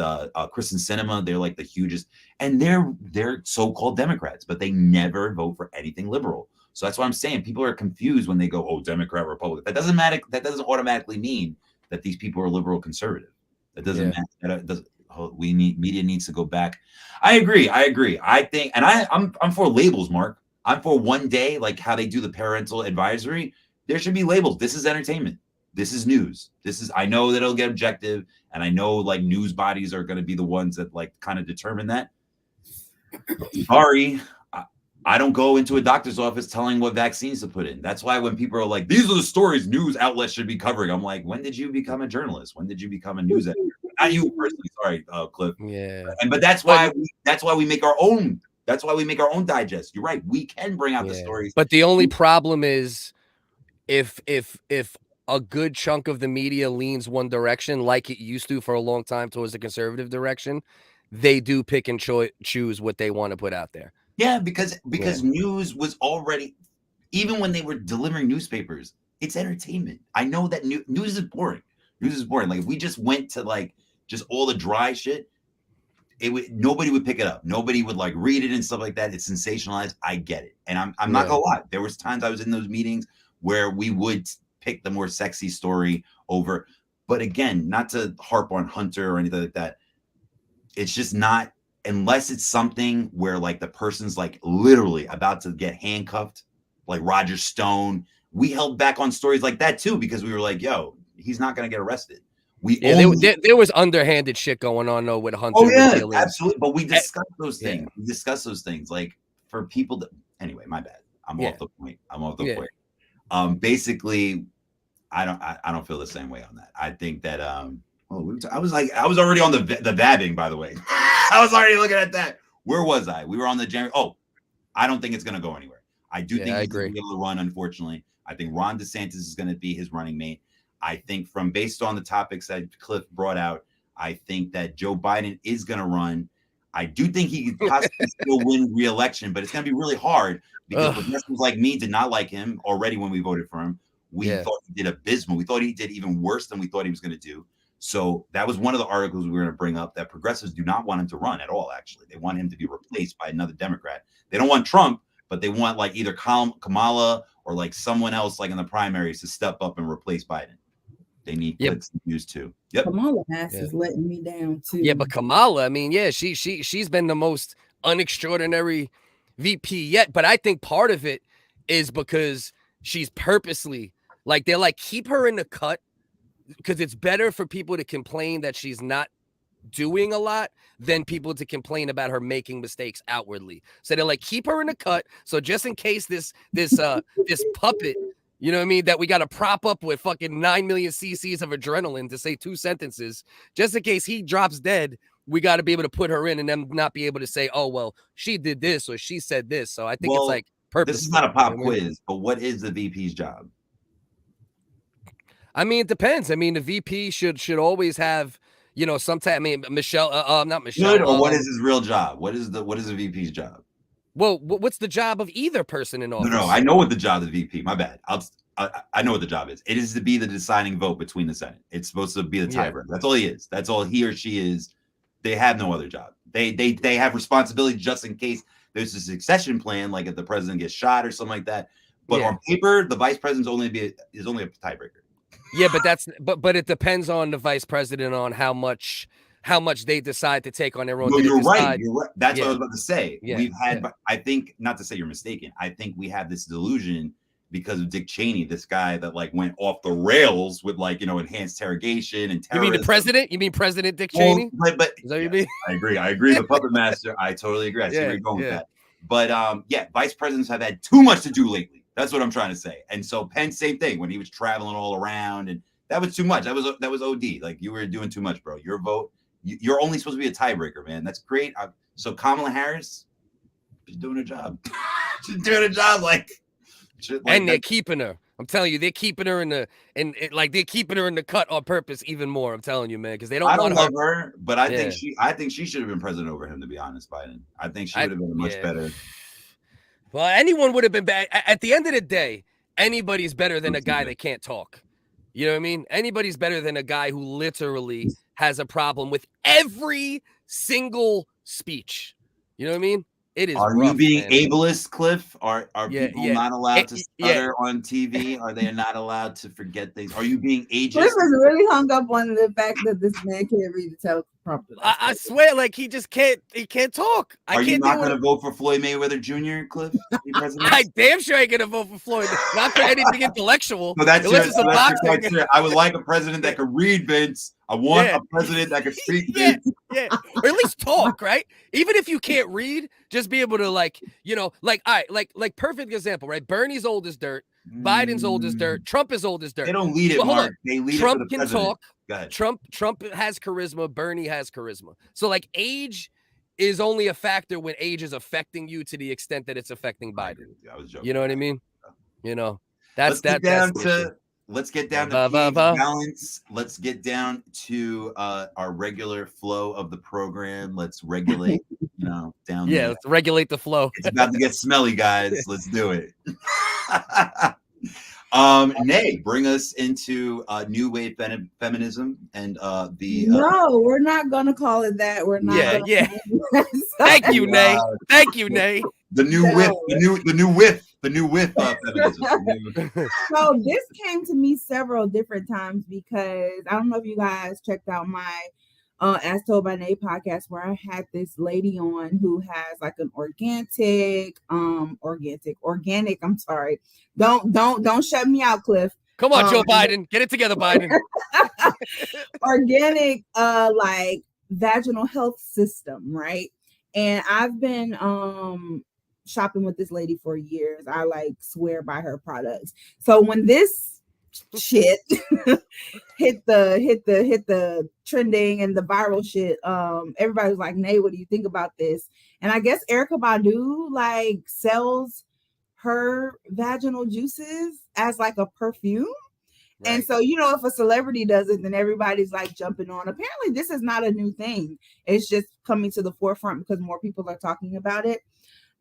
Kristen Sinema. They're like the hugest, and they're so-called Democrats, but they never vote for anything liberal. So that's why I'm saying people are confused when they go, oh, Democrat, Republican. That doesn't matter. That doesn't automatically mean that these people are liberal, conservative. That doesn't matter. Media needs to go back. I agree. I think, and I'm for labels, Mark. I'm for one day, like how they do the parental advisory. There should be labels. This is entertainment. This is news. I know that it'll get objective, and I know like news bodies are going to be the ones that like kind of determine that. Sorry, I don't go into a doctor's office telling what vaccines to put in. That's why when people are like, these are the stories news outlets should be covering, I'm like, when did you become a journalist? When did you become a news editor? Not you personally, sorry, Cliff. Yeah. But that's why we make our own. That's why we make our own digest. You're right. We can bring out the stories. But the only problem is if a good chunk of the media leans one direction, like it used to for a long time towards the conservative direction, they do pick and choose what they want to put out there. Yeah, because news was already, even when they were delivering newspapers, it's entertainment. I know that news is boring. News is boring. Like if we just went to like just all the dry shit, nobody would pick it up. Nobody would like read it and stuff like that. It's sensationalized. I get it, and I'm not gonna lie. There was times I was in those meetings where we would pick the more sexy story over. But again, not to harp on Hunter or anything like that. It's just not. Unless it's something where like the person's like literally about to get handcuffed, like Roger Stone. We held back on stories like that too, because we were like, yo, he's not going to get arrested. There was underhanded shit going on though with Hunter. Oh yeah, absolutely. But we discussed those things. We discussed those things like for people that, anyway, my bad. I'm off the point. Basically, I don't feel the same way on that. I think that, I was already on the Vabbing, by the way. I was already looking at that. Where was I? We were on the January. Oh, I don't think it's going to go anywhere. I do think he's going to be able to run, unfortunately. I think Ron DeSantis is going to be his running mate. I think based on the topics that Cliff brought out, I think that Joe Biden is going to run. I do think he could possibly still win re-election, but it's going to be really hard because progressives like me did not like him already when we voted for him. We thought he did abysmal. We thought he did even worse than we thought he was going to do. So that was one of the articles we were going to bring up, that progressives do not want him to run at all, actually. They want him to be replaced by another Democrat. They don't want Trump, but they want like either Kamala or like someone else like in the primaries to step up and replace Biden. They need clicks and views too. Yep. Kamala is letting me down too. Yeah, but Kamala, I mean, she's been the most unextraordinary VP yet. But I think part of it is because she's purposely like, they're like, keep her in the cut, because it's better for people to complain that she's not doing a lot than people to complain about her making mistakes outwardly. So they're like, keep her in the cut. So just in case this puppet, you know what I mean, that we got to prop up with fucking 9 million cc's of adrenaline to say 2 sentences, just in case he drops dead, we got to be able to put her in and then not be able to say, oh, well, she did this or she said this. So I think it's like purpose. This is not a pop quiz, but what is the VP's job? I mean, it depends. I mean, the VP should always have, you know, sometimes. I mean, Michelle, not Michelle. Good, or what is his real job? What is the VP's job? Well, what's the job of either person in office? No, I know what the job of the VP. My bad. I know what the job is. It is to be the deciding vote between the Senate. It's supposed to be the tiebreaker. That's all he is. That's all he or she is. They have no other job. They have responsibility just in case there's a succession plan, like if the president gets shot or something like that. But on paper, the vice president's only a tiebreaker. Yeah, but it depends on the vice president on how much they decide to take on their own. No, you're right. That's what I was about to say. We've had, I think, not to say you're mistaken. I think we have this delusion because of Dick Cheney, this guy that like went off the rails with like, you know, enhanced interrogation and terrorism. You mean the president? You mean President Dick Cheney? But is that what you mean? I agree. The puppet master. I totally agree. I see where you're going with that. But vice presidents have had too much to do lately. That's what I'm trying to say. And so Pence, same thing, when he was traveling all around, and that was too much. That was OD. Like you were doing too much, bro. Your vote, you're only supposed to be a tiebreaker, man. That's great. So Kamala Harris, she's doing her job. She's doing a job like and they're keeping her. I'm telling you, they're keeping her in the cut on purpose even more. I'm telling you, man, because they don't. I don't love her, but I think she should have been president over him. To be honest, Biden, I think she would have been much better. Well, anyone would have been bad. At the end of the day, anybody's better than a guy that can't talk. You know what I mean? Anybody's better than a guy who literally has a problem with every single speech. You know what I mean? It is. Are rough, you being man. ableist, Cliff? Are people not allowed to stutter yeah. on TV? Are they not allowed to forget things? Are you being ageist? Cliff is really hung up on the fact that this man can't read the teleprompter. I swear, like he just can't. He can't talk. Are you not going to vote for Floyd Mayweather Jr., Cliff? I damn sure ain't gonna vote for Floyd. Not for anything intellectual. So that's Unless it's a boxing. criteria. I would like a president that could read, Vince. I want a president that could speak, Vince. Yeah, or at least talk, right? Even if you can't read, just be able to, like, you know, like, all right, like perfect example, right? Bernie's old as dirt. Biden's old as dirt. Trump is old as dirt. They don't lead it, Well, Mark. They lead Trump it for the can president. talk. Trump has charisma. Bernie has charisma. So, like, age is only a factor when age is affecting you to the extent that it's affecting Biden. I was joking. You know what I mean? You know, let's get down to balance. Let's get down to our regular flow of the program. Let's regulate, down there. Let's regulate the flow. It's about to get smelly, guys. Let's do it. Nay, bring us into new wave feminism and the. No, we're not gonna call it that. We're not. Thank you, Nay. Thank you, Nay. The new whiff. The new whiff feminism. So this came to me several different times because I don't know if you guys checked out my As Told by Nay podcast where I had this lady on who has like an organic. I'm sorry. Don't shut me out, Cliff. Come on, Joe Biden. Get it together, Biden. Organic, like vaginal health system, right? And I've been shopping with this lady for years. I like swear by her products. So when this shit hit the trending and the viral shit, everybody was like, Nay, what do you think about this? And I guess Erykah Badu like sells her vaginal juices as like a perfume. Right. And so, if a celebrity does it, then everybody's like jumping on. Apparently this is not a new thing. It's just coming to the forefront because more people are talking about it.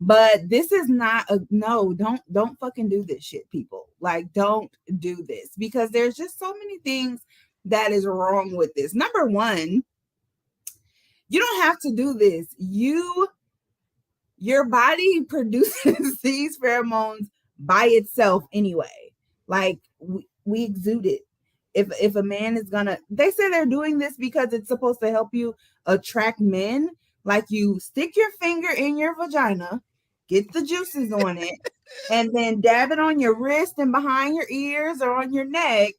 But this is not don't fucking do this shit, people. Like, don't do this because there's just so many things that is wrong with this. Number one, you don't have to do this. Your body produces these pheromones by itself anyway. Like we exude it. If a man is they say they're doing this because it's supposed to help you attract men. Like you stick your finger in your vagina, get the juices on it, and then dab it on your wrist and behind your ears or on your neck.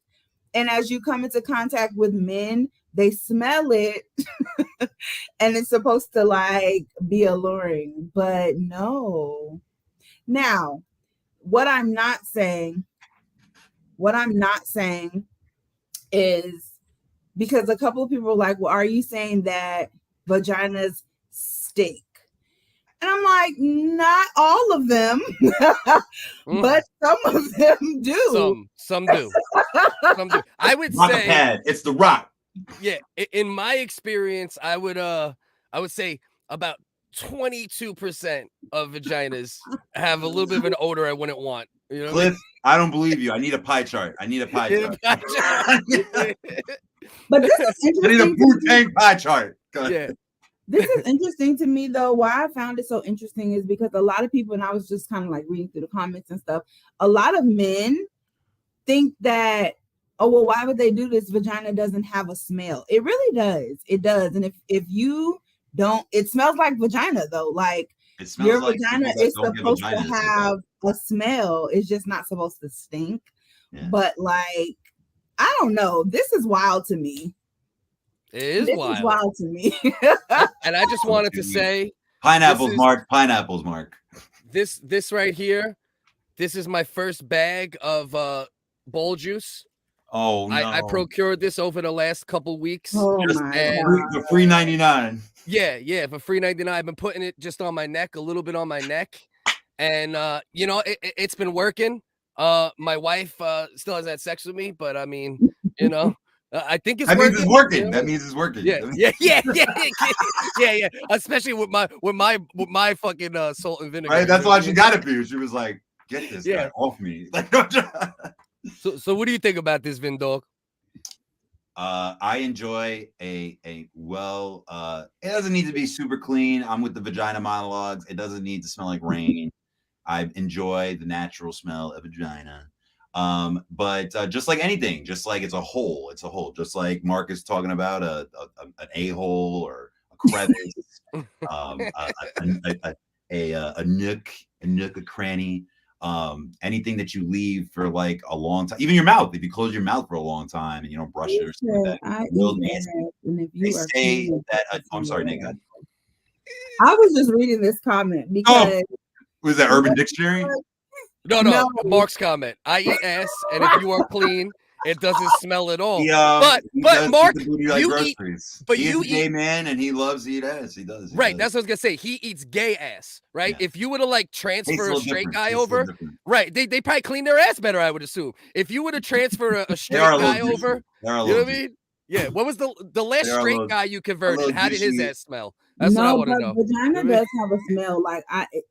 And as you come into contact with men, they smell it and it's supposed to like be alluring, but no. Now, what I'm not saying is because a couple of people are like, well, are you saying that vaginas stink? And I'm like, not all of them, but some of them do. Some do. Some do. I would say pad. It's the rock. Yeah, in my experience, I would say about 22% of vaginas have a little bit of an odor I wouldn't want. You know, Cliff, I don't believe you. I need a pie chart. But this is interesting. I need a Wu-Tang pie chart. Yeah. This is interesting to me, though. Why I found it so interesting is because a lot of people, and I was just kind of like reading through the comments and stuff, a lot of men think that, oh, well, why would they do this? Vagina doesn't have a smell. It really does. It does. And if you don't, it smells like vagina, though. Like your like vagina is supposed to have a smell. It's just not supposed to stink. Yeah. But like, I don't know. This is wild to me. It is wild. Is wild to me. And I just wanted to say, pineapples, Marc. Pineapples, Marc. This right here, this is my first bag of bowl juice. Oh no! I procured this over the last couple weeks. Oh my God. For free 99. Yeah, for free 99. I've been putting it just on my neck, a little bit on my neck, and it's been working. My wife still hasn't had sex with me, but I mean, I think it's working. Means it's working. That means it's working. Yeah. Especially with my fucking salt and vinegar. Right. That's why she got it for you. She was like, "Get this guy off me." So what do you think about this, Vin Dog? I enjoy a well. It doesn't need to be super clean. I'm with the vagina monologues. It doesn't need to smell like rain. I enjoy the natural smell of vagina. But just like anything, just like it's a hole. Just like Marc is talking about an a-hole or a crevice, a nook, a cranny. Anything that you leave for like a long time, even your mouth, if you close your mouth for a long time and you don't brush it or something like that, will nasty. They say that I'm sorry, Nate. I was just reading this comment because was that Urban Dictionary? No, Marc's comment. I eat ass, and if you are clean, it doesn't smell at all. But Marc, you eat, but he's a gay man and he loves to eat ass. He does. Right, that's what I was gonna say. He eats gay ass, right? Yeah. If you were to like transfer a straight guy over, right? They probably clean their ass better, I would assume. If you were to transfer a straight guy over, you know what I mean? Yeah. What was the last straight guy you converted? How did his ass smell? That's what I want to know. Vagina does have a smell. Like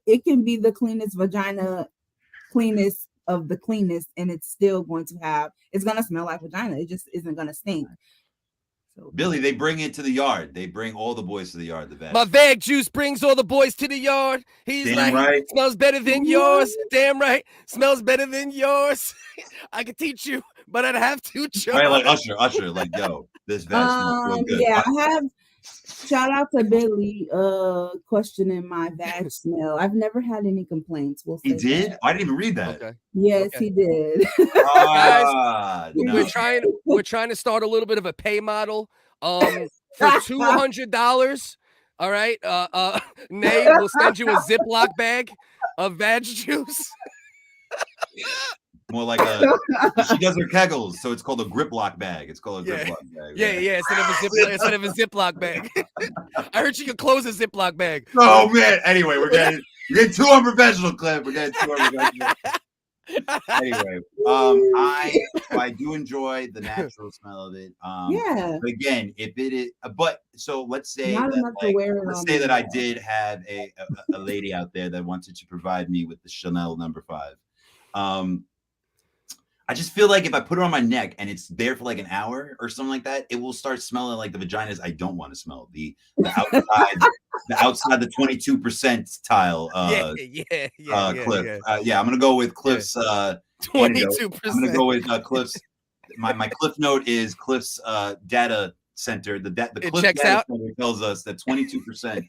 it can be the cleanest vagina, cleanest of the cleanest, and it's still going to smell like vagina. It just isn't going to stink. So, Billy, they bring it to the yard. They bring all the boys to the yard. My vag juice brings all the boys to the yard. He's damn like, right. Smells better than yours. Damn right. Smells better than yours. I could teach you, but I'd have to. Right, like Usher, like, yo, this vag smells so good. Yeah, I have. Shout out to Billy questioning my vag smell. I've never had any complaints. He did? I didn't even read that. Okay. Yes, he did. Guys, no. we're trying to start a little bit of a pay model. For $200. All right. Nay will send you a Ziploc bag of vag juice. More like she does her kegels, so it's called a grip lock bag. It's called a grip lock bag. Yeah. Instead of a Ziploc bag. I heard she could close a Ziploc bag. Oh man. Anyway, we're getting too unprofessional, Cliff. We're getting too unprofessional. Anyway, I do enjoy the natural smell of it. Yeah. But again, if it is, but so let's say that I did have a lady out there that wanted to provide me with the Chanel No. 5. I just feel like if I put it on my neck and it's there for like an hour or something like that, it will start smelling like the vaginas I don't want to smell. The outside the 22% tile. Cliff. I'm gonna go with Cliff's 22%. I'm gonna go with Cliff's. My Cliff note is Cliff's data center. The Cliff checks data out. Center tells us that 22%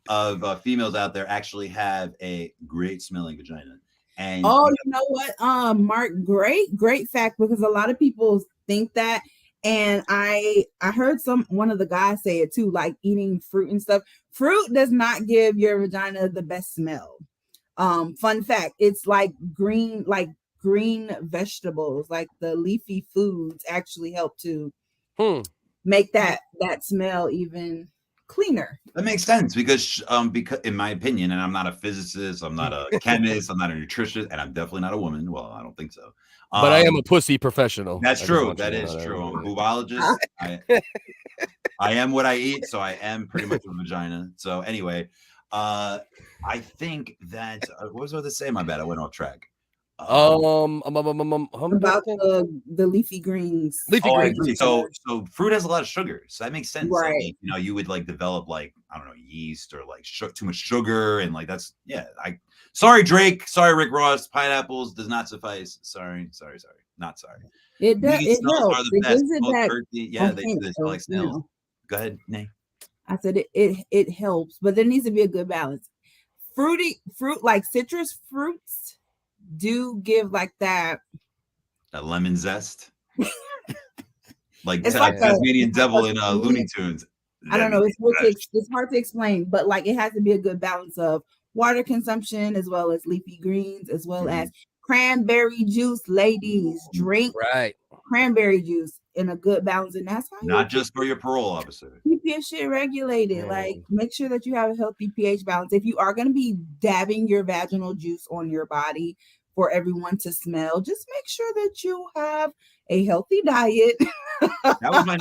of females out there actually have a great smelling vagina. And you know what, Marc, great fact, because a lot of people think that, and I heard one of the guys say it too, like eating fruit and stuff. Fruit does not give your vagina the best smell. Fun fact, it's like green vegetables, like the leafy foods actually help to make that smell even cleaner. That makes sense because in my opinion, and I'm not a physicist, I'm not a chemist, I'm not a nutritionist, and I'm definitely not a woman. Well, I don't think so. But I am a pussy professional. That's true. That is true. I'm a boologist. I am what I eat, so I am pretty much a vagina. So anyway, I think that what was I going to say? My bad. I went off track. About the leafy greens. So fruit has a lot of sugar, so that makes sense. Right. Like, you would like develop like, I don't know, yeast or like too much sugar, and like that's sorry Drake, sorry Rick Ross, pineapples does not suffice. Sorry, not sorry. It does. It helps. It gives it that. Yeah, they smell like snails. Go ahead, Nay. I said it helps, but there needs to be a good balance. Fruit like citrus fruits do give like that lemon zest, like Tasmanian Devil in Looney Tunes. I don't know. It's hard to explain, but like it has to be a good balance of water consumption as well as leafy greens, as well as cranberry juice. Ladies, drink cranberry juice in a good balance, and that's how not just for your parole officer. Keep your shit regulated. Like make sure that you have a healthy pH balance. If you are going to be dabbing your vaginal juice on your body for everyone to smell, just make sure that you have a healthy diet. That was my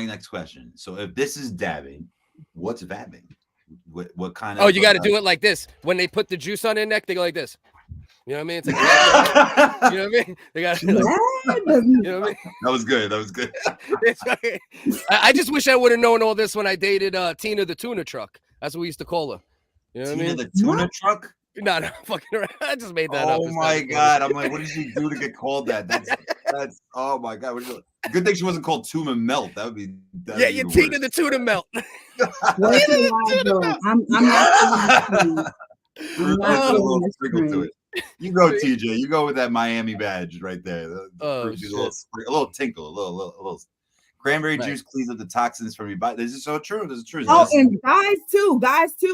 next question. So if this is dabbing, what's vabbing? What kind of? Oh, you got to do it like this. When they put the juice on their neck, they go like this. You know what I mean? It's like you know what I mean? They got like, That doesn't- you know what I mean? That was good. That was good. It's okay. I just wish I would have known all this when I dated Tina the tuna truck. That's what we used to call her. You know what I Tina mean? the tuna truck. No, fucking around. I just made that up. Oh It's my kinda god! I'm like, what did she do to get called that? That's. Oh my god! Good thing she wasn't called Tuna Melt. That would be. Yeah, you Tina the tuna melt. Where's the lie going? I'm not feeling that trend. I'm not Put a feeling little that sprinkle to trend. it. You go, TJ. You go with that Miami badge right there. Oh, Gives you a little tinkle, a little. Cranberry Right. juice cleans up the toxins from your body. This is so true. This is true. Oh, and guys too.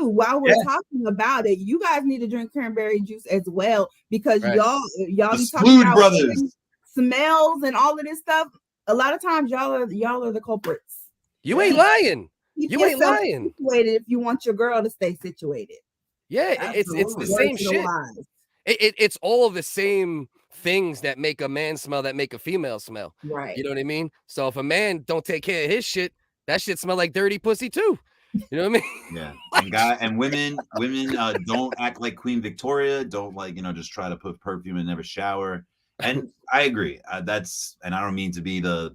While we're Yeah. talking about it, you guys need to drink cranberry juice as well because Right. y'all the be talking Splood about brothers. smells and all of this stuff. A lot of times y'all are the culprits. You ain't lying. Keep You ain't yourself lying. situated if you want your girl to stay situated. Yeah, it's the Absolutely. same Words to the shit. wise. It's all the same things that make a man smell that make a female smell. Right. You know what I mean? So if a man don't take care of his shit, that shit smell like dirty pussy too. You know what I mean? Yeah, and women don't act like Queen Victoria. Don't just try to put perfume and never shower. And I agree. That's, and I don't mean to be the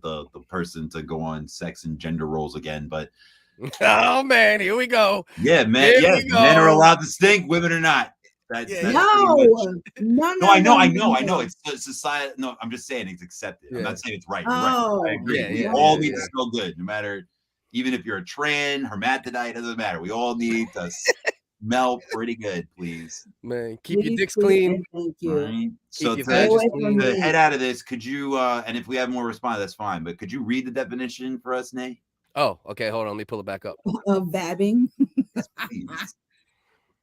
person to go on sex and gender roles again, but Oh man, here we go. yeah, men, Here yeah, we men are go. allowed to stink, women are not. That's Yeah, pretty No, much- no, No, I know. no. It's society. No, I'm just saying it's accepted. I'm Yeah. not saying it's right. Oh, I agree. yeah, We yeah, all yeah, need yeah. to smell good, no matter, even if you're a trans, hermaphrodite, doesn't matter. We all need to smell pretty good, please. Man, keep your Please, dicks please, clean. and thank All you. right. So your to, vag away clean. from to me. head out of this, could you? And if we have more response, that's fine. But could you read the definition for us, Nay? Oh, okay, hold on. Let me pull it back up. Of vabbing. Yes, please.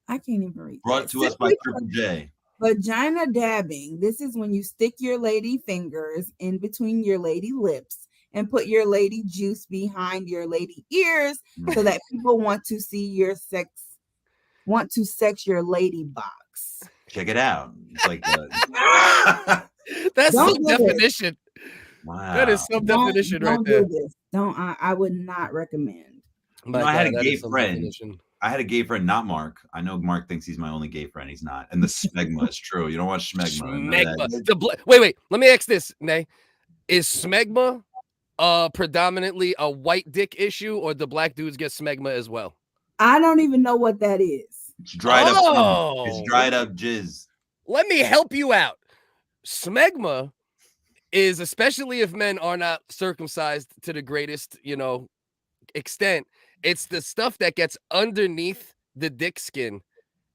I can't even read. Brought that. to us by Triple J. Vagina dabbing. This is when you stick your lady fingers in between your lady lips and put your lady juice behind your lady ears so that people want to see your sex, want to sex your lady box. Check it out. It's like That's Don't some do this. definition. wow. That is some definition right Don't there. do this. Don't. I would not recommend. My I had God, a that gay is some friend. definition. I had a gay friend, not Marc. I know Marc thinks he's my only gay friend. He's not. And the smegma is true. You don't want schmegma. None of that. Smegma. Wait. Let me ask this, Nay. Is smegma predominantly a white dick issue, or the black dudes get smegma as well? I don't even know what that is. It's dried up. Oh. It's dried up jizz. Let me help you out. Smegma is, especially if men are not circumcised to the greatest, extent, it's the stuff that gets underneath the dick skin,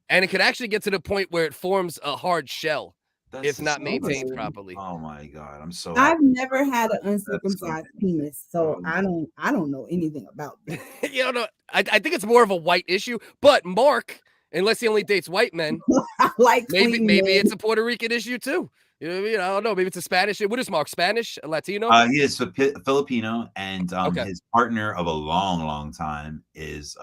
and it could actually get to the point where it forms a hard shell if not maintained properly. Oh my God, I'm so. I've never had an uncircumcised penis, so I don't know anything about that. I think it's more of a white issue, but Marc, unless he only dates white men, I like maybe clean men. it's a Puerto Rican issue too. You know what I mean? I don't know. Maybe it's a Spanish. What is Marc? Spanish? Latino? He is Filipino, and Okay. his partner of a long time is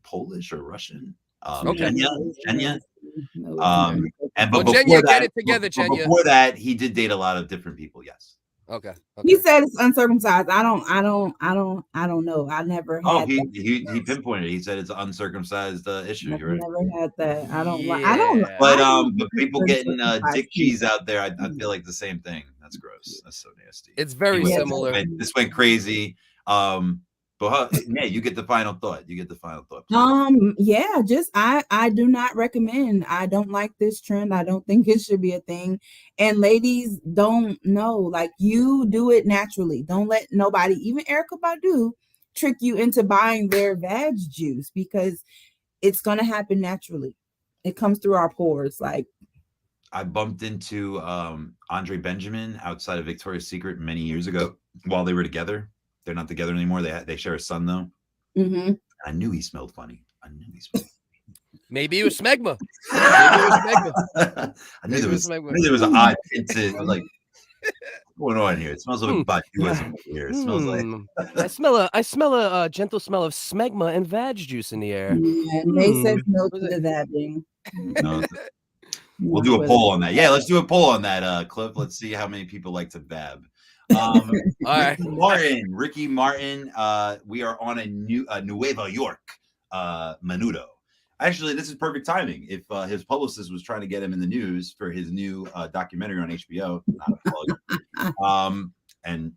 Polish or Russian. Okay. Jenya. No, And Well, but Jenya, before get that, it together, Jenya. before that, he did date a lot of different people. Yes. Okay. He said it's uncircumcised. I don't know. I never had. Oh, he that. pinpointed. He said it's an uncircumcised issue. I've You're right. never had that. I don't. I Yeah. don't. But people getting uncircumcised dick penis. cheese out there, I feel like the same thing. That's gross. That's so nasty. It's very Anyway, similar. This went crazy. But Nay, you get the final thought. Please. Yeah, just I do not recommend. I don't like this trend. I don't think it should be a thing. And ladies, don't know. Like, you do it naturally. Don't let nobody, even Erykah Badu, trick you into buying their vag juice, because it's gonna happen naturally. It comes through our pores. Like, I bumped into Andre Benjamin outside of Victoria's Secret many years ago while they were together. They're not together anymore. They share a son though. mm-hmm. I knew he smelled funny. Maybe it was smegma. I knew there was an odd hint to like what's going on here. It smells like botulism here. It smells like I smell a gentle smell of smegma and vag juice in the air. And they said no to the vabbing. no. We'll do a poll on that. Yeah, let's do a poll on that, Cliff. Let's see how many people like to vab. All right. Ricky Martin. We are on a Nueva York Menudo. Actually, this is perfect timing. If his publicist was trying to get him in the news for his new documentary on HBO, not a plug. And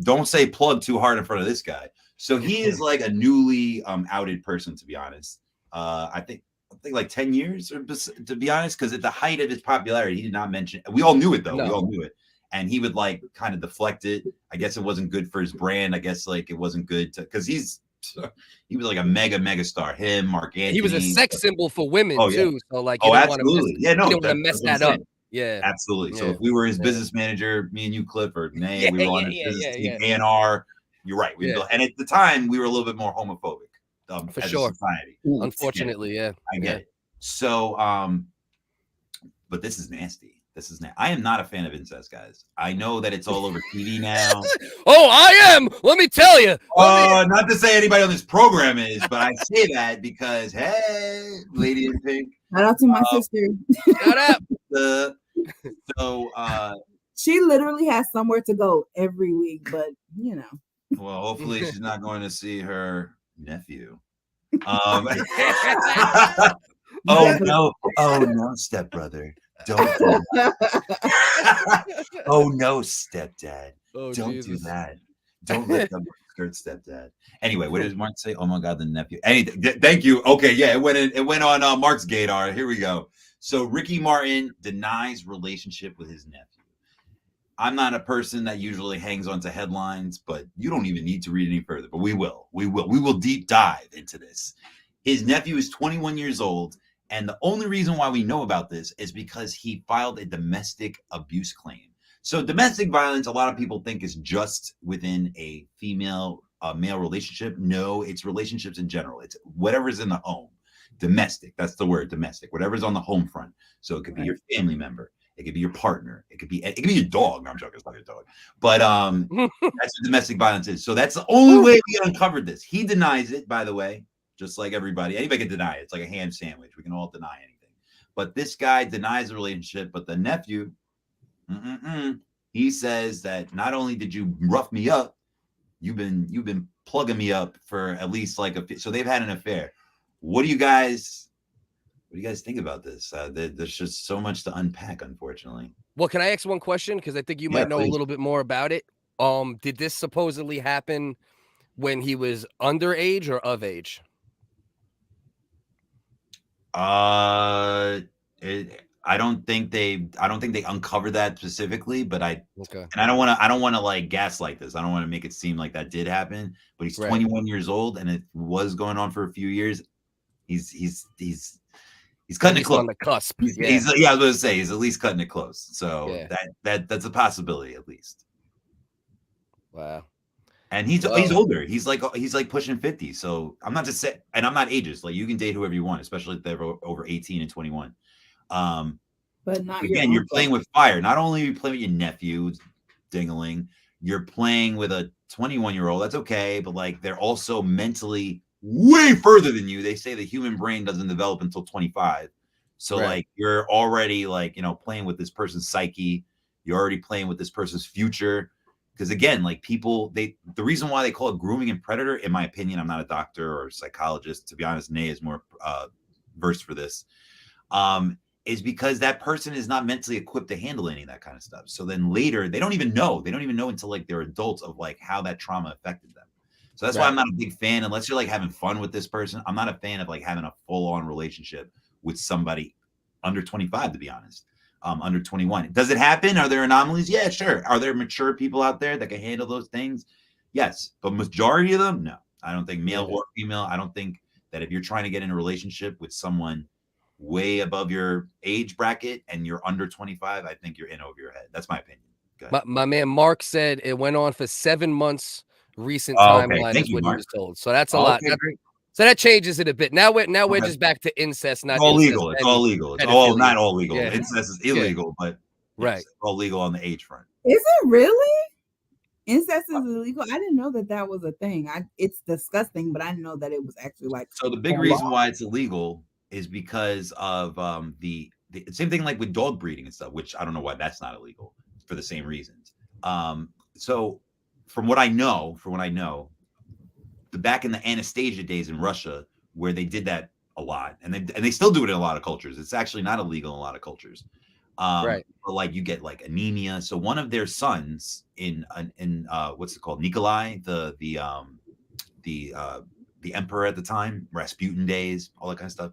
don't say plug too hard in front of this guy. So he is like a newly outed person, to be honest. I think like 10 years, or to be honest, because at the height of his popularity, he did not mention. We all knew it though. No. We all knew it, and he would like kind of deflect it. I guess it wasn't good for his brand. I guess like it wasn't good because he was like a mega star. Him, Marc Anthony. He was a sex symbol for women too. So like, absolutely, you don't want to mess that up. Yeah, absolutely. So if we were his business manager, me and you, Cliff, or Nay, we were on his business team, A&R. You're right. And at the time, we were a little bit more homophobic. For sure. Society. Unfortunately, I get it. So, but this is nasty. I am not a fan of incest, guys. I know that it's all over TV now. Oh, I am. Let me tell you. Not to say anybody on this program is, but I say that because, hey, lady in pink. Shout out to my sister. Shout out. She literally has somewhere to go every week, but you know. Well, hopefully she's not going to see her nephew. Oh no, stepbrother. Don't. Oh no, stepdad. Don't do that. Don't let them skirt stepdad. Anyway, what does Marc say? Oh my God, the nephew. Anything. Thank you. Okay, yeah, it went on Marc's gaydar. Here we go. So Ricky Martin denies relationship with his nephew. I'm not a person that usually hangs on to headlines, but you don't even need to read any further. But we will deep dive into this. His nephew is 21 years old, and the only reason why we know about this is because he filed a domestic abuse claim. So domestic violence, a lot of people think is just within a male relationship. No, it's relationships in general. It's whatever's in the home. Domestic, that's the word, domestic. Whatever's on the home front. So it could be your family member. It could be your partner. It could be your dog. No, I'm joking. It's not your dog. But that's what domestic violence is. So that's the only way we uncovered this. He denies it, by the way, just like everybody. Anybody can deny it. It's like a ham sandwich. We can all deny anything. But this guy denies the relationship. But the nephew, he says that not only did you rough me up, you've been plugging me up for at least like so they've had an affair. What do you guys think about this? There's just so much to unpack, unfortunately. Well, can I ask one question? Because I think you might know a little bit more about it. Did this supposedly happen when he was underage or of age? I don't think they uncovered that specifically, but I don't want to like gaslight this. I don't want to make it seem like that did happen, but he's 21 years old and it was going on for a few years. He's cutting it close. On the cusp. I was going to say he's at least cutting it close. So that's a possibility at least. Wow. And he's older. He's like pushing 50. So I'm not just saying, and I'm not ageist. Like you can date whoever you want, especially if they're over 18 and 21. But not again, you're playing with fire. Not only are you playing with your nephew, dingling, you're playing with a 21-year-old. That's okay, but like they're also mentally way further than you. They say the human brain doesn't develop until 25. So like you're already like, playing with this person's psyche. You're already playing with this person's future. Because again, like people, the reason why they call it grooming and predator, in my opinion, I'm not a doctor or a psychologist. To be honest, Nay is more versed for this. Is because that person is not mentally equipped to handle any of that kind of stuff. So then later, they don't even know until like they're adults of like how that trauma affected them. So that's why I'm not a big fan, unless you're like having fun with this person. I'm not a fan of like having a full-on relationship with somebody under 25, to be honest. Under 21. Does it happen? Are there anomalies? Yeah, sure. Are there mature people out there that can handle those things? Yes. But majority of them, no. I don't think male or female. I don't think that if you're trying to get in a relationship with someone way above your age bracket and you're under 25, I think you're in over your head. That's my opinion. My man Marc said it went on for 7 months. Recent timeline is what he was told. So that's a lot. So that changes it a bit. Now we're just back to incest. Not all incest, legal. It's all legal. It's all not all legal. Yeah. Incest is illegal, but it's all legal on the age front. Is it really? Incest is illegal? I didn't know that was a thing. It's disgusting, but I didn't know that it was actually like. So the big reason why it's illegal is because of the same thing like with dog breeding and stuff, which I don't know why that's not illegal for the same reasons. So from what I know, back in the Anastasia days in Russia, where they did that a lot, and they still do it in a lot of cultures. It's actually not illegal in a lot of cultures. Right. But like you get like anemia. So one of their sons in what's it called? Nikolai, the emperor at the time, Rasputin days, all that kind of stuff.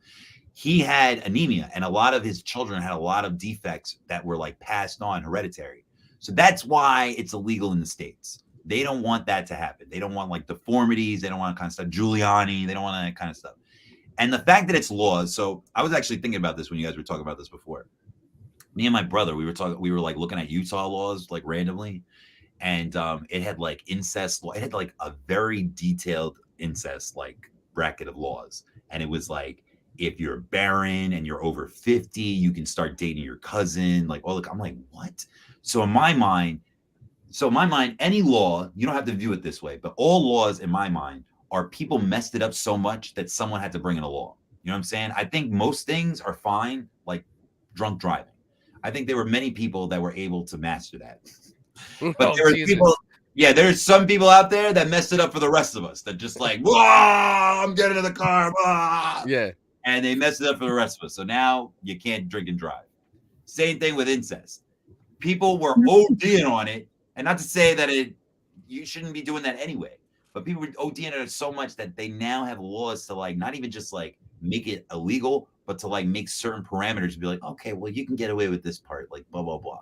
He had anemia, and a lot of his children had a lot of defects that were like passed on hereditary. So that's why it's illegal in the States. They don't want that to happen. They don't want like deformities. They don't want kind of stuff. Giuliani. They don't want that kind of stuff. And the fact that it's laws. So I was actually thinking about this when you guys were talking about this before. Me and my brother, we were like looking at Utah laws like randomly, and it had like incest law. It had like a very detailed incest like bracket of laws, and it was like if you're barren and you're over 50, you can start dating your cousin. Like, oh look, I'm like, what? So in my mind, any law, you don't have to view it this way, but all laws in my mind are people messed it up so much that someone had to bring in a law. You know what I'm saying? I think most things are fine, like drunk driving. I think there were many people that were able to master that. But there were people, there's some people out there that messed it up for the rest of us that just like, whoa, I'm getting in the car. Whoa. Yeah. And they messed it up for the rest of us. So now you can't drink and drive. Same thing with incest. People were ODing on it. And not to say that you shouldn't be doing that anyway, but people were ODing on it so much that they now have laws to like, not even just like make it illegal, but to like make certain parameters and be like, okay, well, you can get away with this part, like blah, blah, blah.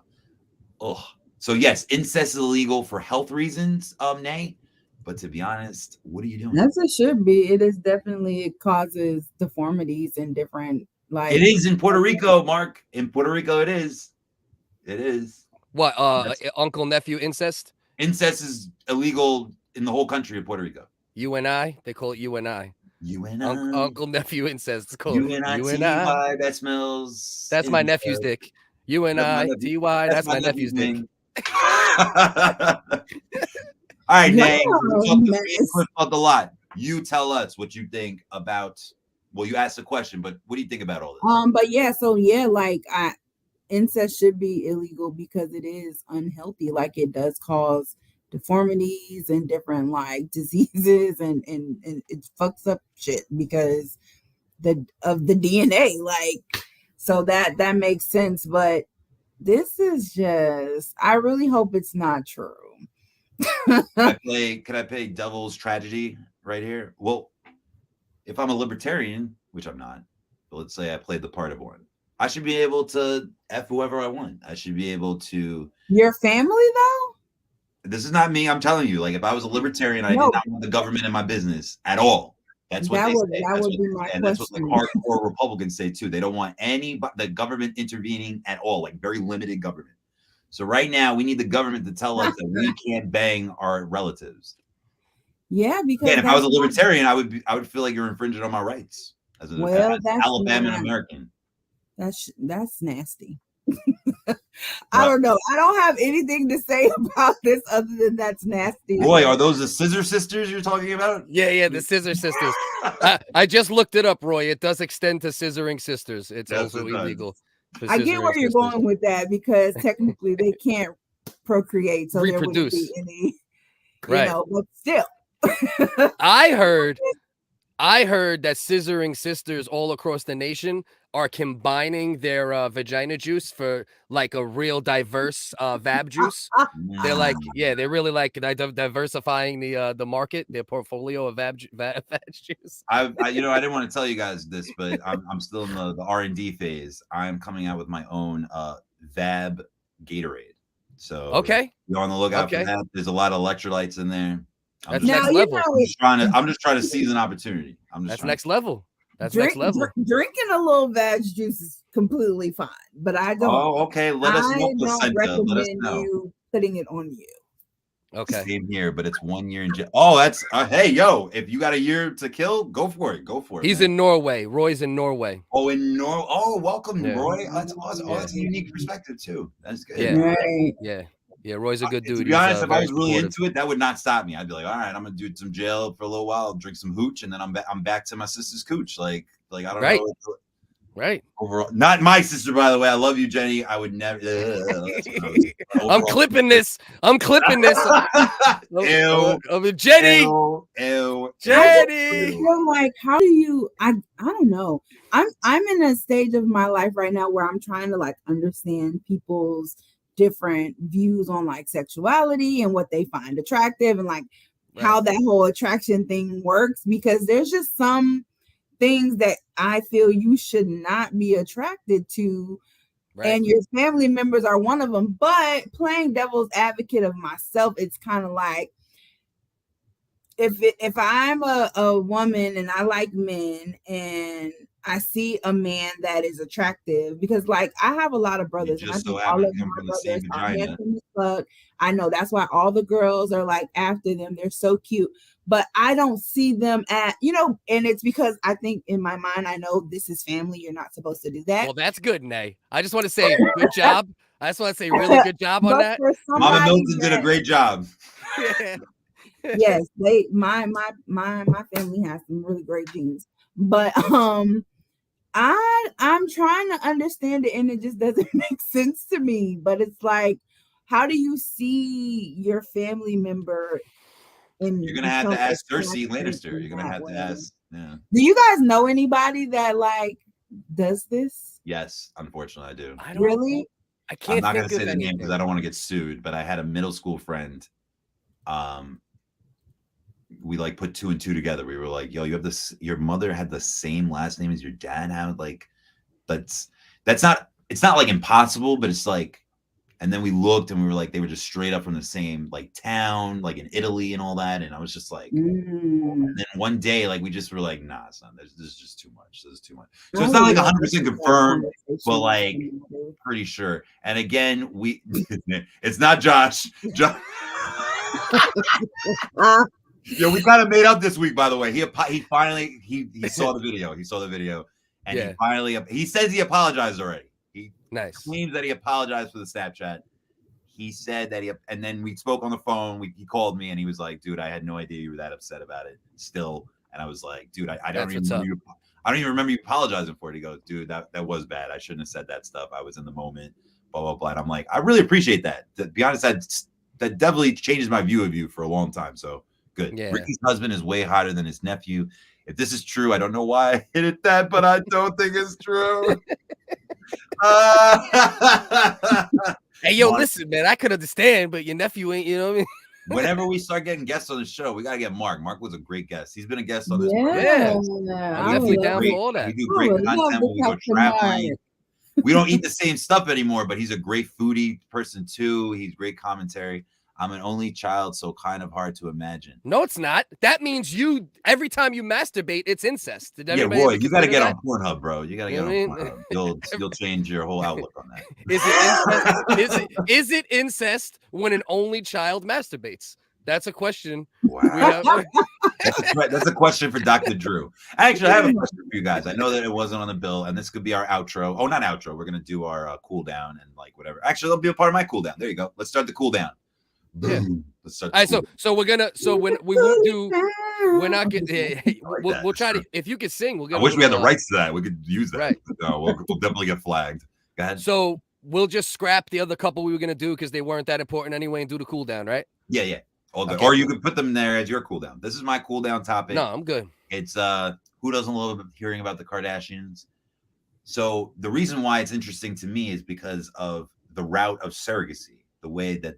Oh, so yes, incest is illegal for health reasons, Nay. But to be honest, what are you doing? As it should be. It is definitely, it causes deformities in different, like. It is in Puerto Rico, Mark. In Puerto Rico, it is. It is. What, uncle, nephew, incest? Incest is illegal in the whole country of Puerto Rico. You and I, they call it you and I. You and I. Uncle, nephew, incest. It's called you and I. That smells. That's my nephew's dick. You and I, T-Y, that's my nephew's dick. All right, Nay, we talked a lot. You tell us what you think about, well, you asked a question, but what do you think about all this? But yeah, like incest should be illegal because it is unhealthy. Like it does cause deformities and different like diseases and it fucks up shit because of the DNA. Like, so that makes sense. But this is just, I really hope it's not true. Can I play devil's tragedy right here? Well, if I'm a libertarian, which I'm not, but let's say I played the part of one, I should be able to F whoever I want. I should be able to. Your family, though? This is not me. I'm telling you, like if I was a libertarian, I did not want the government in my business at all. That's what they say. That would be my question. That's what like hardcore Republicans say too. They don't want the government intervening at all, like very limited government. So right now, we need the government to tell us that we can't bang our relatives. Yeah, because if I was a libertarian, I would feel like you're infringing on my rights as an Alabama American. That's nasty. I don't know. I don't have anything to say about this other than that's nasty. Roy, are those the Scissor Sisters you're talking about? Yeah, the Scissor Sisters. I just looked it up, Roy. It does extend to scissoring sisters. It's also illegal. I get where you're going with that because technically they can't procreate, so reproduce. There wouldn't be any, right? But still, I heard that scissoring sisters all across the nation are combining their vagina juice for like a real diverse Vab juice. They're like, they're really like diversifying the market, their portfolio of Vag juice. I didn't want to tell you guys this, but I'm still in the R&D phase. I'm coming out with my own Vab Gatorade. So okay, you're on the lookout for that. There's a lot of electrolytes in there. That's next level. I'm just trying to seize an opportunity. That's next level. That's next level. Drinking a little veg juice is completely fine, but I don't. Oh, okay. Let us know. I don't recommend you putting it on you. Okay. Same here, but it's 1 year in jail. Oh, that's hey, yo! If you got a year to kill, go for it. Go for it. He's in Norway. Roy's in Norway. Oh, in Norway. Oh, welcome, Roy. That's awesome. Oh, that's a unique perspective too. That's good. Yeah. Right. Yeah, Roy's a good dude. To be honest, if I was really into it, that would not stop me. I'd be like, all right, I'm gonna do some jail for a little while, drink some hooch, and then I'm back to my sister's cooch. Like I don't know. Right. Overall, not my sister, by the way. I love you, Jenny. I would never. I'm clipping this. Ew. Jenny. Ew. Jenny. I feel like, how do you? I don't don't know. I'm in a stage of my life right now where I'm trying to like understand people's different views on like sexuality and what they find attractive and like how that whole attraction thing works, because there's just some things that I feel you should not be attracted to. Right. And your family members are one of them. But playing devil's advocate of myself, it's kind of like, if I'm a woman and I like men and I see a man that is attractive, because like I have a lot of brothers and I think all of my brothers are handsome as fuck. I know that's why all the girls are like after them. They're so cute, but I don't see them at, and it's because I think in my mind, I know this is family. You're not supposed to do that. Well, that's good, Nay. I just want to say good job. I just want to say really good job on that. Mama Milton did a great job. Yeah. Yes, my family has some really great genes, but I'm trying to understand it and it just doesn't make sense to me. But it's like, how do you see your family member? You're gonna have to ask Cersei Lannister. You're gonna have to ask. Yeah. Do you guys know anybody that like does this? Yes, unfortunately, I do. I don't really. I can't. I'm not gonna say the name because I don't want to get sued. But I had a middle school friend. We like put 2 and 2 together. We were like, yo, you have this, your mother had the same last name as your dad had. Like, it's not like impossible, but it's like, and then we looked and we were like, they were just straight up from the same like town, like in Italy and all that. And I was just like, and then one day, like we just were like, nah, it's not, this is just too much. This is too much. So it's not like 100% confirmed, but like pretty sure. And again, it's not Josh. Yeah, we kind of made up this week, by the way. He finally saw the video. He saw the video, and he finally says he apologized already. He claims that he apologized for the Snapchat. He said that and then we spoke on the phone. He called me and he was like, "Dude, I had no idea you were that upset about it still." And I was like, "Dude, I don't even remember you apologizing for it." He goes, "Dude, that was bad. I shouldn't have said that stuff. I was in the moment." Blah blah blah. And I'm like, I really appreciate that. To be honest, that definitely changes my view of you for a long time. So. Good. Yeah. Ricky's husband is way hotter than his nephew. If this is true, I don't know why I hit it that, but I don't think it's true. Hey, yo, listen, man, I could understand, but your nephew ain't, you know what I mean? Whenever we start getting guests on the show, we got to get Marc. Marc was a great guest. He's been a guest on this. Yeah. I'm definitely down for all that. We do great content when we go traveling. We don't eat the same stuff anymore, but he's a great foodie person too. He's great commentary. I'm an only child, so kind of hard to imagine. No, it's not. That means every time you masturbate, it's incest. Yeah, Roy, you got to get on Pornhub, bro. You got to get on Pornhub. You'll change your whole outlook on that. Is it incest when an only child masturbates? That's a question. Wow. That's a question for Dr. Drew. Actually, I have a question for you guys. I know that it wasn't on the bill, and this could be our outro. Oh, not outro. We're going to do our cool down and like whatever. Actually, that'll be a part of my cool down. There you go. Let's start the cool down. Yeah. All right, so we're gonna when we won't do, we're not getting. We'll try to. If you could sing, we'll get. I wish we had the rights to that. We could use that. Right. No, we'll definitely get flagged. Go ahead. So we'll just scrap the other couple we were gonna do because they weren't that important anyway, and do the cool down, right? Yeah. All good. Okay. Or you could put them there as your cool down. This is my cool down topic. No, I'm good. It's who doesn't love hearing about the Kardashians? So the reason why it's interesting to me is because of the route of surrogacy, the way that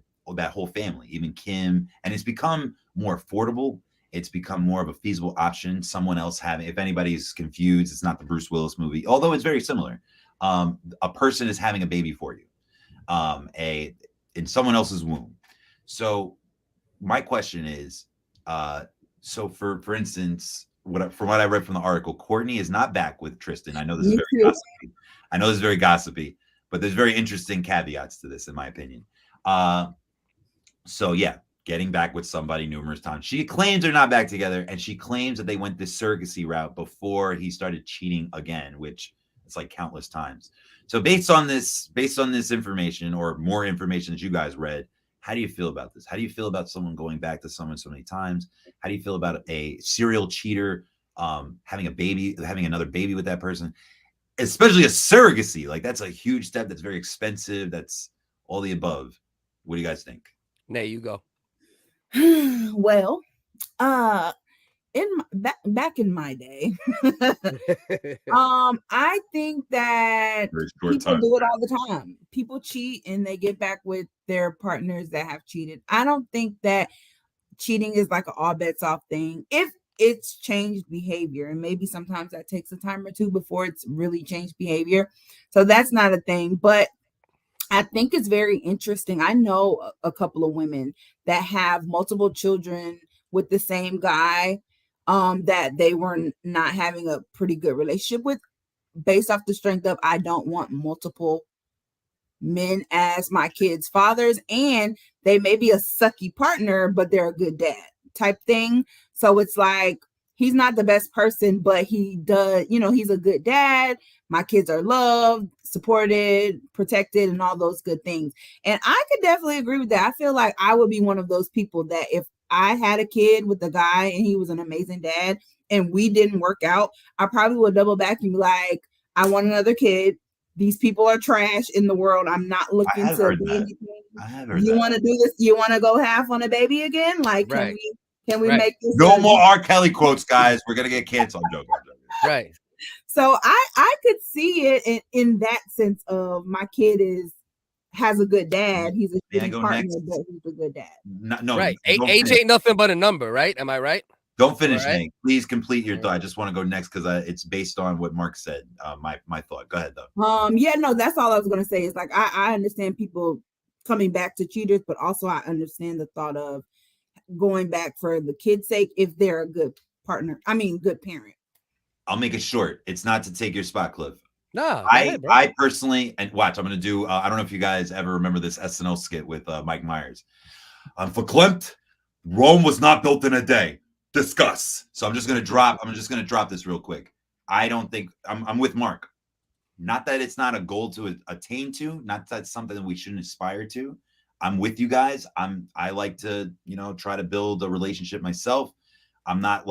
whole family, even Kim, and it's become more affordable. It's become more of a feasible option. Someone else having, if anybody's confused, it's not the Bruce Willis movie, although it's very similar. A person is having a baby for you, in someone else's womb. So my question is, so for instance, from what I read from the article, Courtney is not back with Tristan. I know this is very gossipy, but there's very interesting caveats to this, in my opinion. So yeah, getting back with somebody numerous times. She claims they're not back together, and she claims that they went this surrogacy route before he started cheating again, which it's like countless times. So based on this information, or more information that you guys read, how do you feel about this? How do you feel about someone going back to someone so many times? How do you feel about a serial cheater having another baby with that person, especially a surrogacy? Like, that's a huge step. That's very expensive. That's all the above. What do you guys think? Nay, you go. Well, back in my day, I think that people do it all the time. People cheat and they get back with their partners that have cheated. I don't think that cheating is like an all bets off thing. If it's changed behavior, and maybe sometimes that takes a time or two before it's really changed behavior. So that's not a thing. But I think it's very interesting. I know a couple of women that have multiple children with the same guy that they were not having a pretty good relationship with, based off the strength of, I don't want multiple men as my kids' fathers, and they may be a sucky partner, but they're a good dad type thing. So it's like, he's not the best person, but he does, he's a good dad. My kids are loved, supported, protected, and all those good things. And I could definitely agree with that. I feel like I would be one of those people that if I had a kid with a guy and he was an amazing dad and we didn't work out, I probably would double back and be like, I want another kid. These people are trash in the world. I'm not looking to do anything. You want to do this? You want to go half on a baby again? Like, can we make this? No more R. Kelly quotes, guys. We're gonna get canceled. I'm joking. Right. So I could see it in that sense of, my kid has a good dad. He's a shitty partner, but he's a good dad. No, right. Age ain't nothing but a number, right? Am I right? Don't finish, Hank. Please complete your thought. I just want to go next because it's based on what Marc said. My thought. Go ahead, though. Yeah, no, that's all I was gonna say. Is like, I understand people coming back to cheaters, but also I understand the thought of going back for the kid's sake if they're a good partner. I mean, good parent. I'll make it short. It's not to take your spot, Cliff. No, I personally, and watch, I'm going to do, I don't know if you guys ever remember this SNL skit with Mike Myers. For Klimt, Rome was not built in a day. Discuss. So I'm just going to drop this real quick. I don't think, I'm with Marc. Not that it's not a goal to attain to, not that it's something that we shouldn't aspire to. I'm with you guys. I like to, try to build a relationship myself. I'm not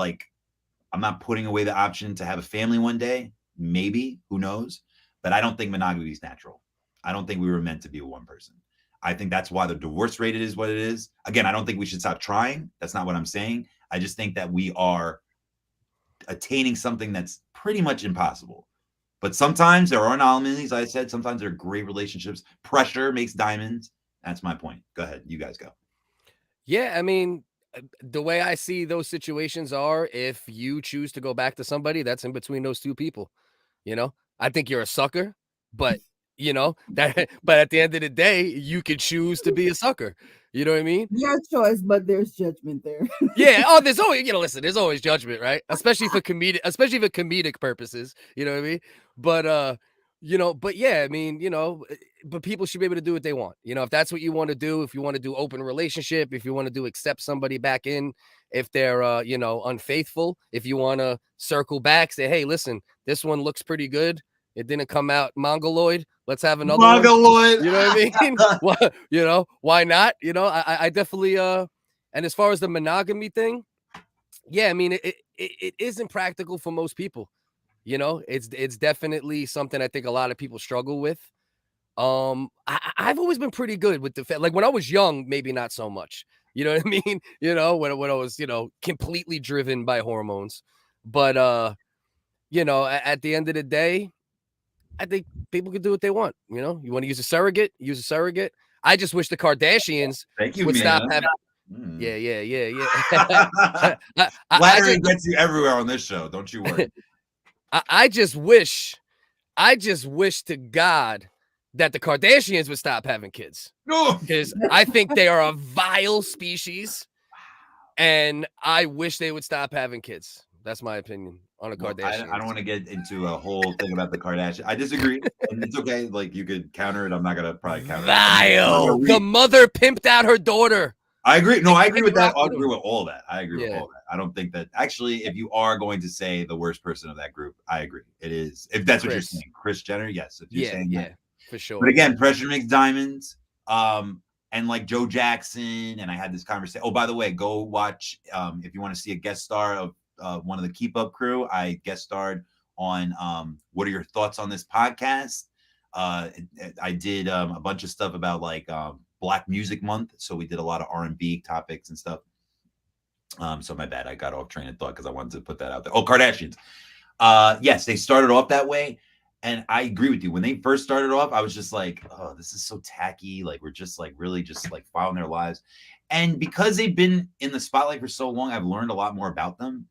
putting away the option to have a family one day. Maybe, who knows? But I don't think monogamy is natural. I don't think we were meant to be one person. I think that's why the divorce rate is what it is. Again, I don't think we should stop trying. That's not what I'm saying. I just think that we are attaining something that's pretty much impossible. But sometimes there are anomalies. I said sometimes there are great relationships. Pressure makes diamonds. That's my point. Go ahead. You guys go. Yeah, I mean, the way I see those situations are, if you choose to go back to somebody, that's in between those two people. I think you're a sucker, but but at the end of the day, you could choose to be a sucker. You know what I mean? Your choice, but there's judgment there. Yeah. Oh, there's always, listen, there's always judgment, right? Especially for comedic purposes. You know what I mean? But but yeah, I mean, but people should be able to do what they want. If that's what you want to do, if you want to do open relationship, if you want to do accept somebody back in, if they're unfaithful, if you want to circle back, say, hey, listen, this one looks pretty good. It didn't come out mongoloid. Let's have another mongoloid. One. You know what I mean? Well, why not? I definitely and as far as the monogamy thing, yeah, I mean, it isn't practical for most people. It's definitely something I think a lot of people struggle with. I've always been pretty good with like when I was young, maybe not so much. You know what I mean? When I was, completely driven by hormones. But at the end of the day, I think people can do what they want. You want to use a surrogate, use a surrogate. I just wish the Kardashians would stop having. Yeah. Flattery gets you everywhere on this show. Don't you worry. I just wish to God that the Kardashians would stop having kids. No, because I think they are a vile species, and I wish they would stop having kids. That's my opinion on the Kardashians. I don't want to get into a whole thing about the Kardashians. I disagree, and it's okay. Like, you could counter it. I'm not gonna probably counter it. Vile. The mother pimped out her daughter. I agree. No, I agree with that. I agree with all that. I agree with all that. I don't think that actually, if you are going to say the worst person of that group, I agree. It is. If that's what you're saying, Kris Jenner, yes. If you're saying that, for sure. But again, pressure makes diamonds. And like Joe Jackson, and I had this conversation. Oh, by the way, go watch if you want to see a guest star of one of the Keep Up crew. I guest starred on What Are Your Thoughts on This podcast? I did a bunch of stuff about like Black Music Month, so we did a lot of R&B topics and stuff. So my bad, I got off train of thought because I wanted to put that out there. Oh, Kardashians. Yes, they started off that way. And I agree with you. When they first started off, I was just like, oh, this is so tacky. Like, we're just like really just like following their lives. And because they've been in the spotlight for so long, I've learned a lot more about them.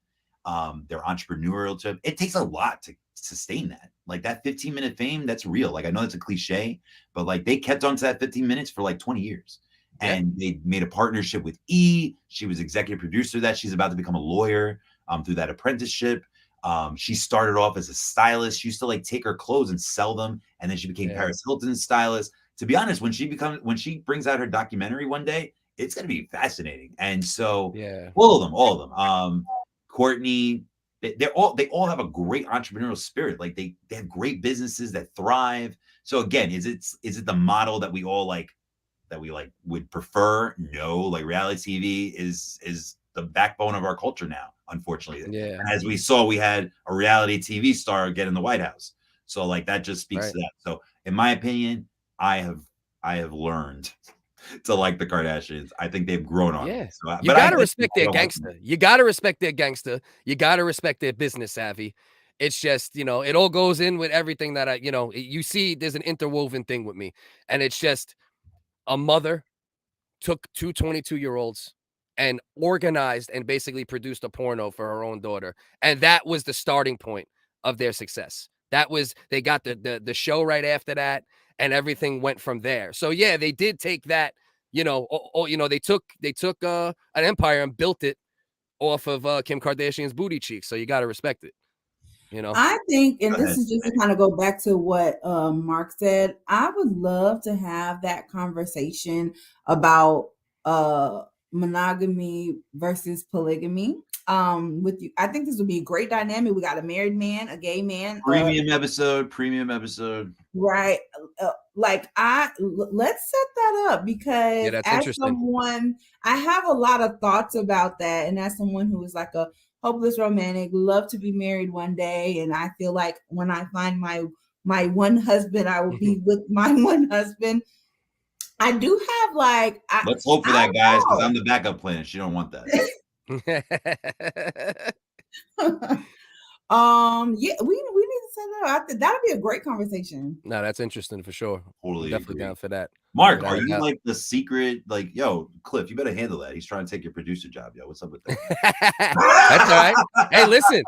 Their entrepreneurial trip. It takes a lot to sustain that. Like that 15-minute fame, that's real. Like I know that's a cliche, but like they kept on to that 15 minutes for like 20 years. Yeah. And they made a partnership with E. She was executive producer of that. She's about to become a lawyer through that apprenticeship. She started off as a stylist. She used to like take her clothes and sell them, and then she became Paris Hilton's stylist. To be honest, when she brings out her documentary one day, it's gonna be fascinating. And so, all of them. Courtney, they all have a great entrepreneurial spirit. Like they have great businesses that thrive. So again, is it the model that we all like would prefer? No, like reality TV is the backbone of our culture now, unfortunately. Yeah. And as we saw, we had a reality TV star get in the White House. So like that just speaks to that. So in my opinion, I have learned to like the Kardashians. I think they've grown on me. So, you gotta respect their gangster. You gotta respect their gangster. You gotta respect their business savvy. It's just, it all goes in with everything that you see, there's an interwoven thing with me. And it's just a mother took two 22-year-olds and organized and basically produced a porno for her own daughter. And that was the starting point of their success. They got the show right after that, and everything went from there. So yeah, they did take that, they took an empire and built it off of Kim Kardashian's booty cheeks. So you got to respect it. I think, and this is just to kind of go back to what Marc said, I would love to have that conversation about monogamy versus polygamy with you. I think this would be a great dynamic. We got a married man, a gay man. Premium episode. Right. Let's set that up, because as someone, I have a lot of thoughts about that. And as someone who is like a hopeless romantic, love to be married one day. And I feel like when I find my one husband, I will be with my one husband. I do have like, let's hope for that, guys, because I'm the backup plan. She don't want that. Yeah, we need to set it up. That would be a great conversation. No, that's interesting for sure. Totally definitely down for that. Marc, are you like the secret, like, yo, Cliff, you better handle that. He's trying to take your producer job, yo. What's up with that? That's all right. Hey, listen,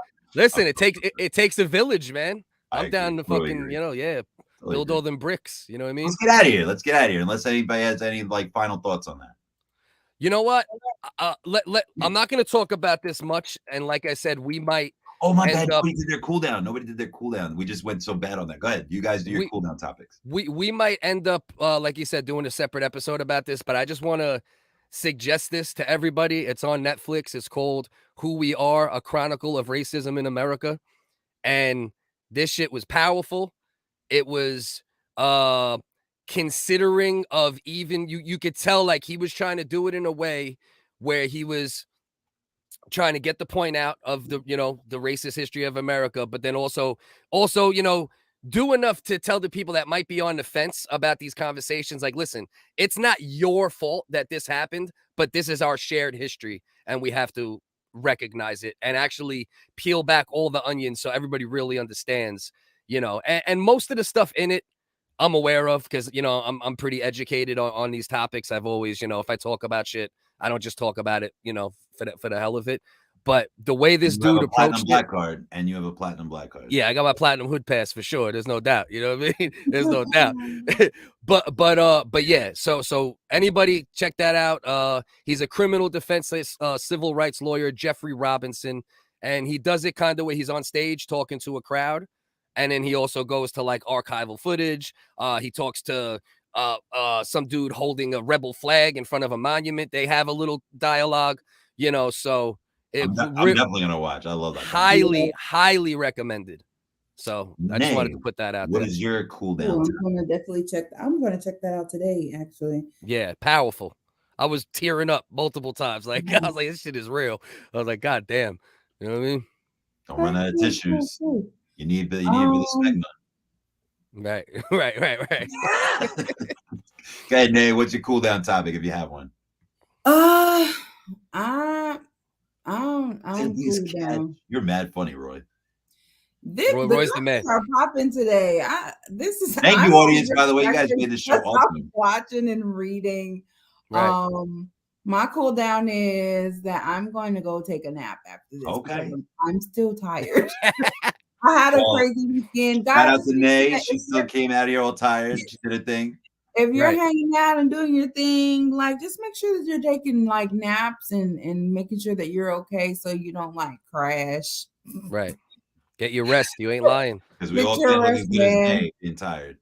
it takes a village, man. I'm down to fucking, build all them bricks. You know what I mean? Let's get out of here. Unless anybody has any like final thoughts on that. You know what? I'm not going to talk about this much. And like I said, we might. Oh my bad. Nobody did their cooldown. We just went so bad on that. Go ahead. You guys do your cooldown topics. We might end up, like you said, doing a separate episode about this, but I just want to suggest this to everybody. It's on Netflix. It's called Who We Are, A Chronicle of Racism in America. And this shit was powerful. It was considering of even, you could tell like he was trying to do it in a way where he was trying to get the point out of the racist history of America, but then also, do enough to tell the people that might be on the fence about these conversations. Like, listen, it's not your fault that this happened, but this is our shared history and we have to recognize it and actually peel back all the onions so everybody really understands, and most of the stuff in it I'm aware of because, I'm pretty educated on these topics. I've always, if I talk about shit, I don't just talk about it, for the hell of it. But the way this dude approached black card, and you have a platinum black card. Yeah, I got my platinum hood pass for sure. There's no doubt. You know what I mean? There's no doubt. but yeah. So anybody check that out. He's a criminal defense civil rights lawyer, Jeffrey Robinson, and he does it kind of where he's on stage talking to a crowd, and then he also goes to like archival footage. He talks to some dude holding a rebel flag in front of a monument. They have a little dialogue, so I'm definitely gonna watch. I love that. Highly recommended. So I just wanted to put that out there. What is your cooldown? I'm gonna definitely I'm gonna check that out today, actually. Yeah, powerful. I was tearing up multiple times. Like I was like, this shit is real. I was like, God damn. You know what I mean? Don't run out of tissues. You need the spectrum. Right. Go ahead, Nay. What's your cooldown topic if you have one? I'm Please cool catch. down. You're mad funny, Roy. Roy's the man. Are popping today. Thank you, audience. By the way, you guys made this show I'm awesome. watching and reading. Right. My cool down is that I'm going to go take a nap after this. Okay. Because I'm still tired. I had a crazy weekend. Shout Guys, out to Nay. She still came out here all tired. She did her thing. If you're hanging out and doing your thing, like just make sure that you're taking like naps and making sure that you're okay so you don't like crash. Right. Get your rest. You ain't lying. Because we all can't look as good as Nay being tired.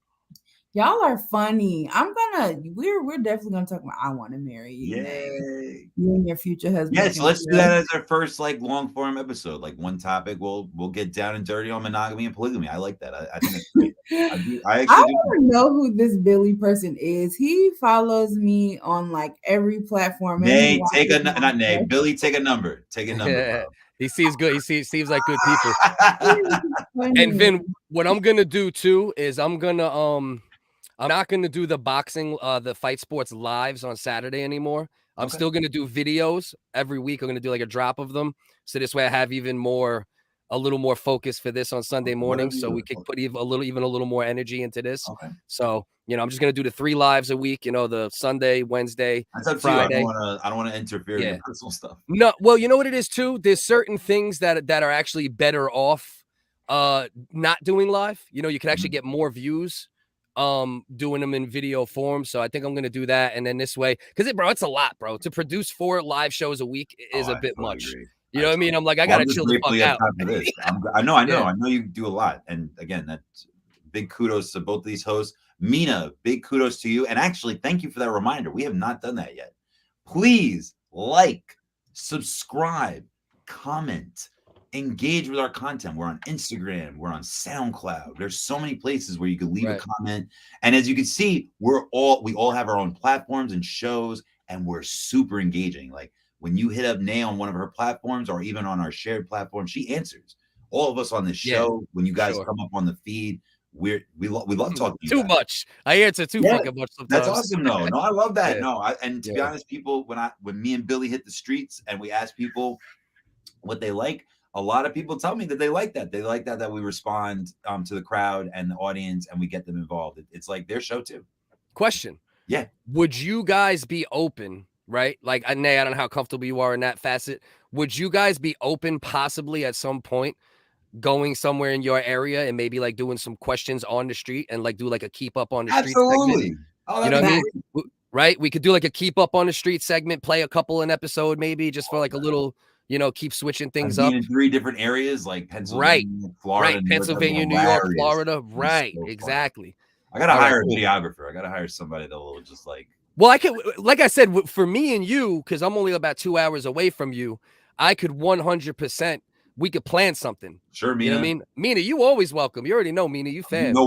Y'all are funny. We're definitely gonna talk about I want to marry you. Yay. You and your future husband. Yeah, so let's do that as our first like long form episode. Like one topic, we'll get down and dirty on monogamy and polygamy. I like that. I think that's great. I want to know who this Billy person is. He follows me on like every platform. Nay, not Nay. Billy, take a number. Take a number. Bro. He sees good. He seems like good people. And Vin, what I'm gonna do too is I'm not gonna do the boxing, the fight sports lives on Saturday anymore. I'm still gonna do videos every week. I'm gonna do like a drop of them, so this way I have a little more focus for this on Sunday morning, so we could put even a little more energy into this. Okay. So I'm just gonna do the 3 lives a week. The Sunday, Wednesday, Friday. I don't want to interfere in your personal stuff. No, well, you know what it is too. There's certain things that are actually better off not doing live. You can actually get more views doing them in video form. So I think I'm gonna do that, and then this way, because it's a lot, bro. To produce 4 live shows a week is a bit much. Agree. You know what I mean? I'm like, I gotta chill the fuck out. I know you do a lot, and again, that's big kudos to both of these hosts. Mina, big kudos to you, and actually, thank you for that reminder. We have not done that yet. Please like, subscribe, comment, engage with our content. We're on Instagram, we're on SoundCloud. There's so many places where you can leave a comment. And as you can see, we all have our own platforms and shows, and we're super engaging. Like when you hit up Nay on one of her platforms or even on our shared platform, she answers. All of us on this show, when you guys come up on the feed, we love talking to you. Too much. I answer too fucking much sometimes. That's awesome, though. No, I love that. And to be honest, people, when me and Billy hit the streets and we ask people what they like, a lot of people tell me that they like that. They like that we respond to the crowd and the audience, and we get them involved. It's like their show too. Question. Yeah. Would you guys be open, right? Like, Nay, I don't know how comfortable you are in that facet. Would you guys be open possibly at some point going somewhere in your area and maybe like doing some questions on the street and like do like a keep up on the street segment? Oh, you know what I mean? Right? We could do like a keep up on the street segment, play a couple an episode maybe just for like a little, keep switching things up. In 3 different areas like Pennsylvania, Florida, Pennsylvania, New York, Florida. Right. So exactly. I gotta hire a videographer. I gotta hire somebody that will just like. Well, I could, like I said, for me and you, because I'm only about 2 hours away from you, I could 100%. We could plan something. Sure, Mina. You know what I mean? Mina, you always welcome. You already know, Mina. You fam. You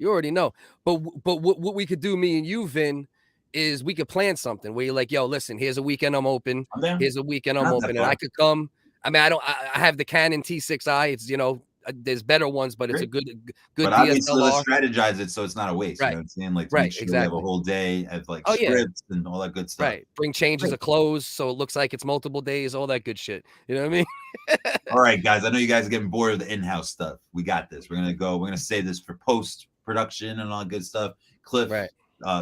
already know. But what we could do, me and you, Vin, is we could plan something where you're like, yo, listen, here's a weekend I'm open. Here's a weekend I'm open. And I could come. I mean, I have the Canon T6i. It's, there's better ones, but it's a good but obviously DSLR. Let's strategize it so it's not a waste. Right. You know what I'm saying? Like, exactly. We have a whole day of like scripts and all that good stuff. Right. Bring changes of clothes so it looks like it's multiple days, all that good shit. You know what I mean? All right, guys. I know you guys are getting bored of the in-house stuff. We got this. We're gonna save this for post-production and all that good stuff. Cliff,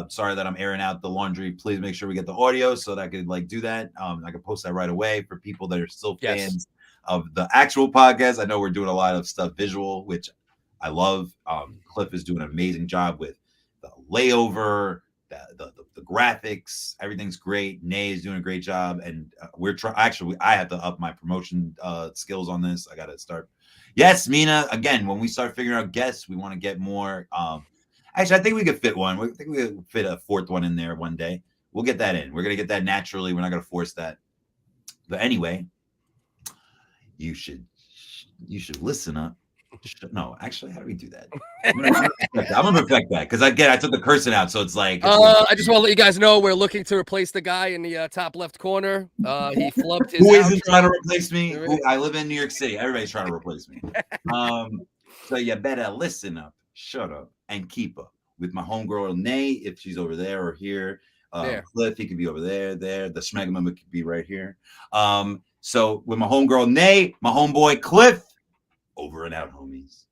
sorry that I'm airing out the laundry. Please make sure we get the audio so that I could like do that. I can post that right away for people that are still fans of the actual podcast. I know we're doing a lot of stuff visual, which I love. Cliff is doing an amazing job with the layover, the graphics. Everything's great. Nay is doing a great job, and we're trying. Actually, I have to up my promotion skills on this. I got to start. Yes, Mina. Again, when we start figuring out guests, we want to get more. Actually, I think we could fit one. I think we could fit a 4th one in there one day. We'll get that in. We're gonna get that naturally. We're not gonna force that. But anyway. You should listen up. No, actually, how do we do that? I'm gonna perfect that because again, I took the cursing out, so it's like. I just want to let you guys know we're looking to replace the guy in the top left corner. He flubbed his. Who isn't trying to replace me? I live in New York City. Everybody's trying to replace me. So you better listen up, shut up, and keep up with my homegirl Nay if she's over there or here. There. Cliff, he could be over there. The Smeg member could be right here. So with my homegirl Nay, my homeboy Cliff, over and out, homies.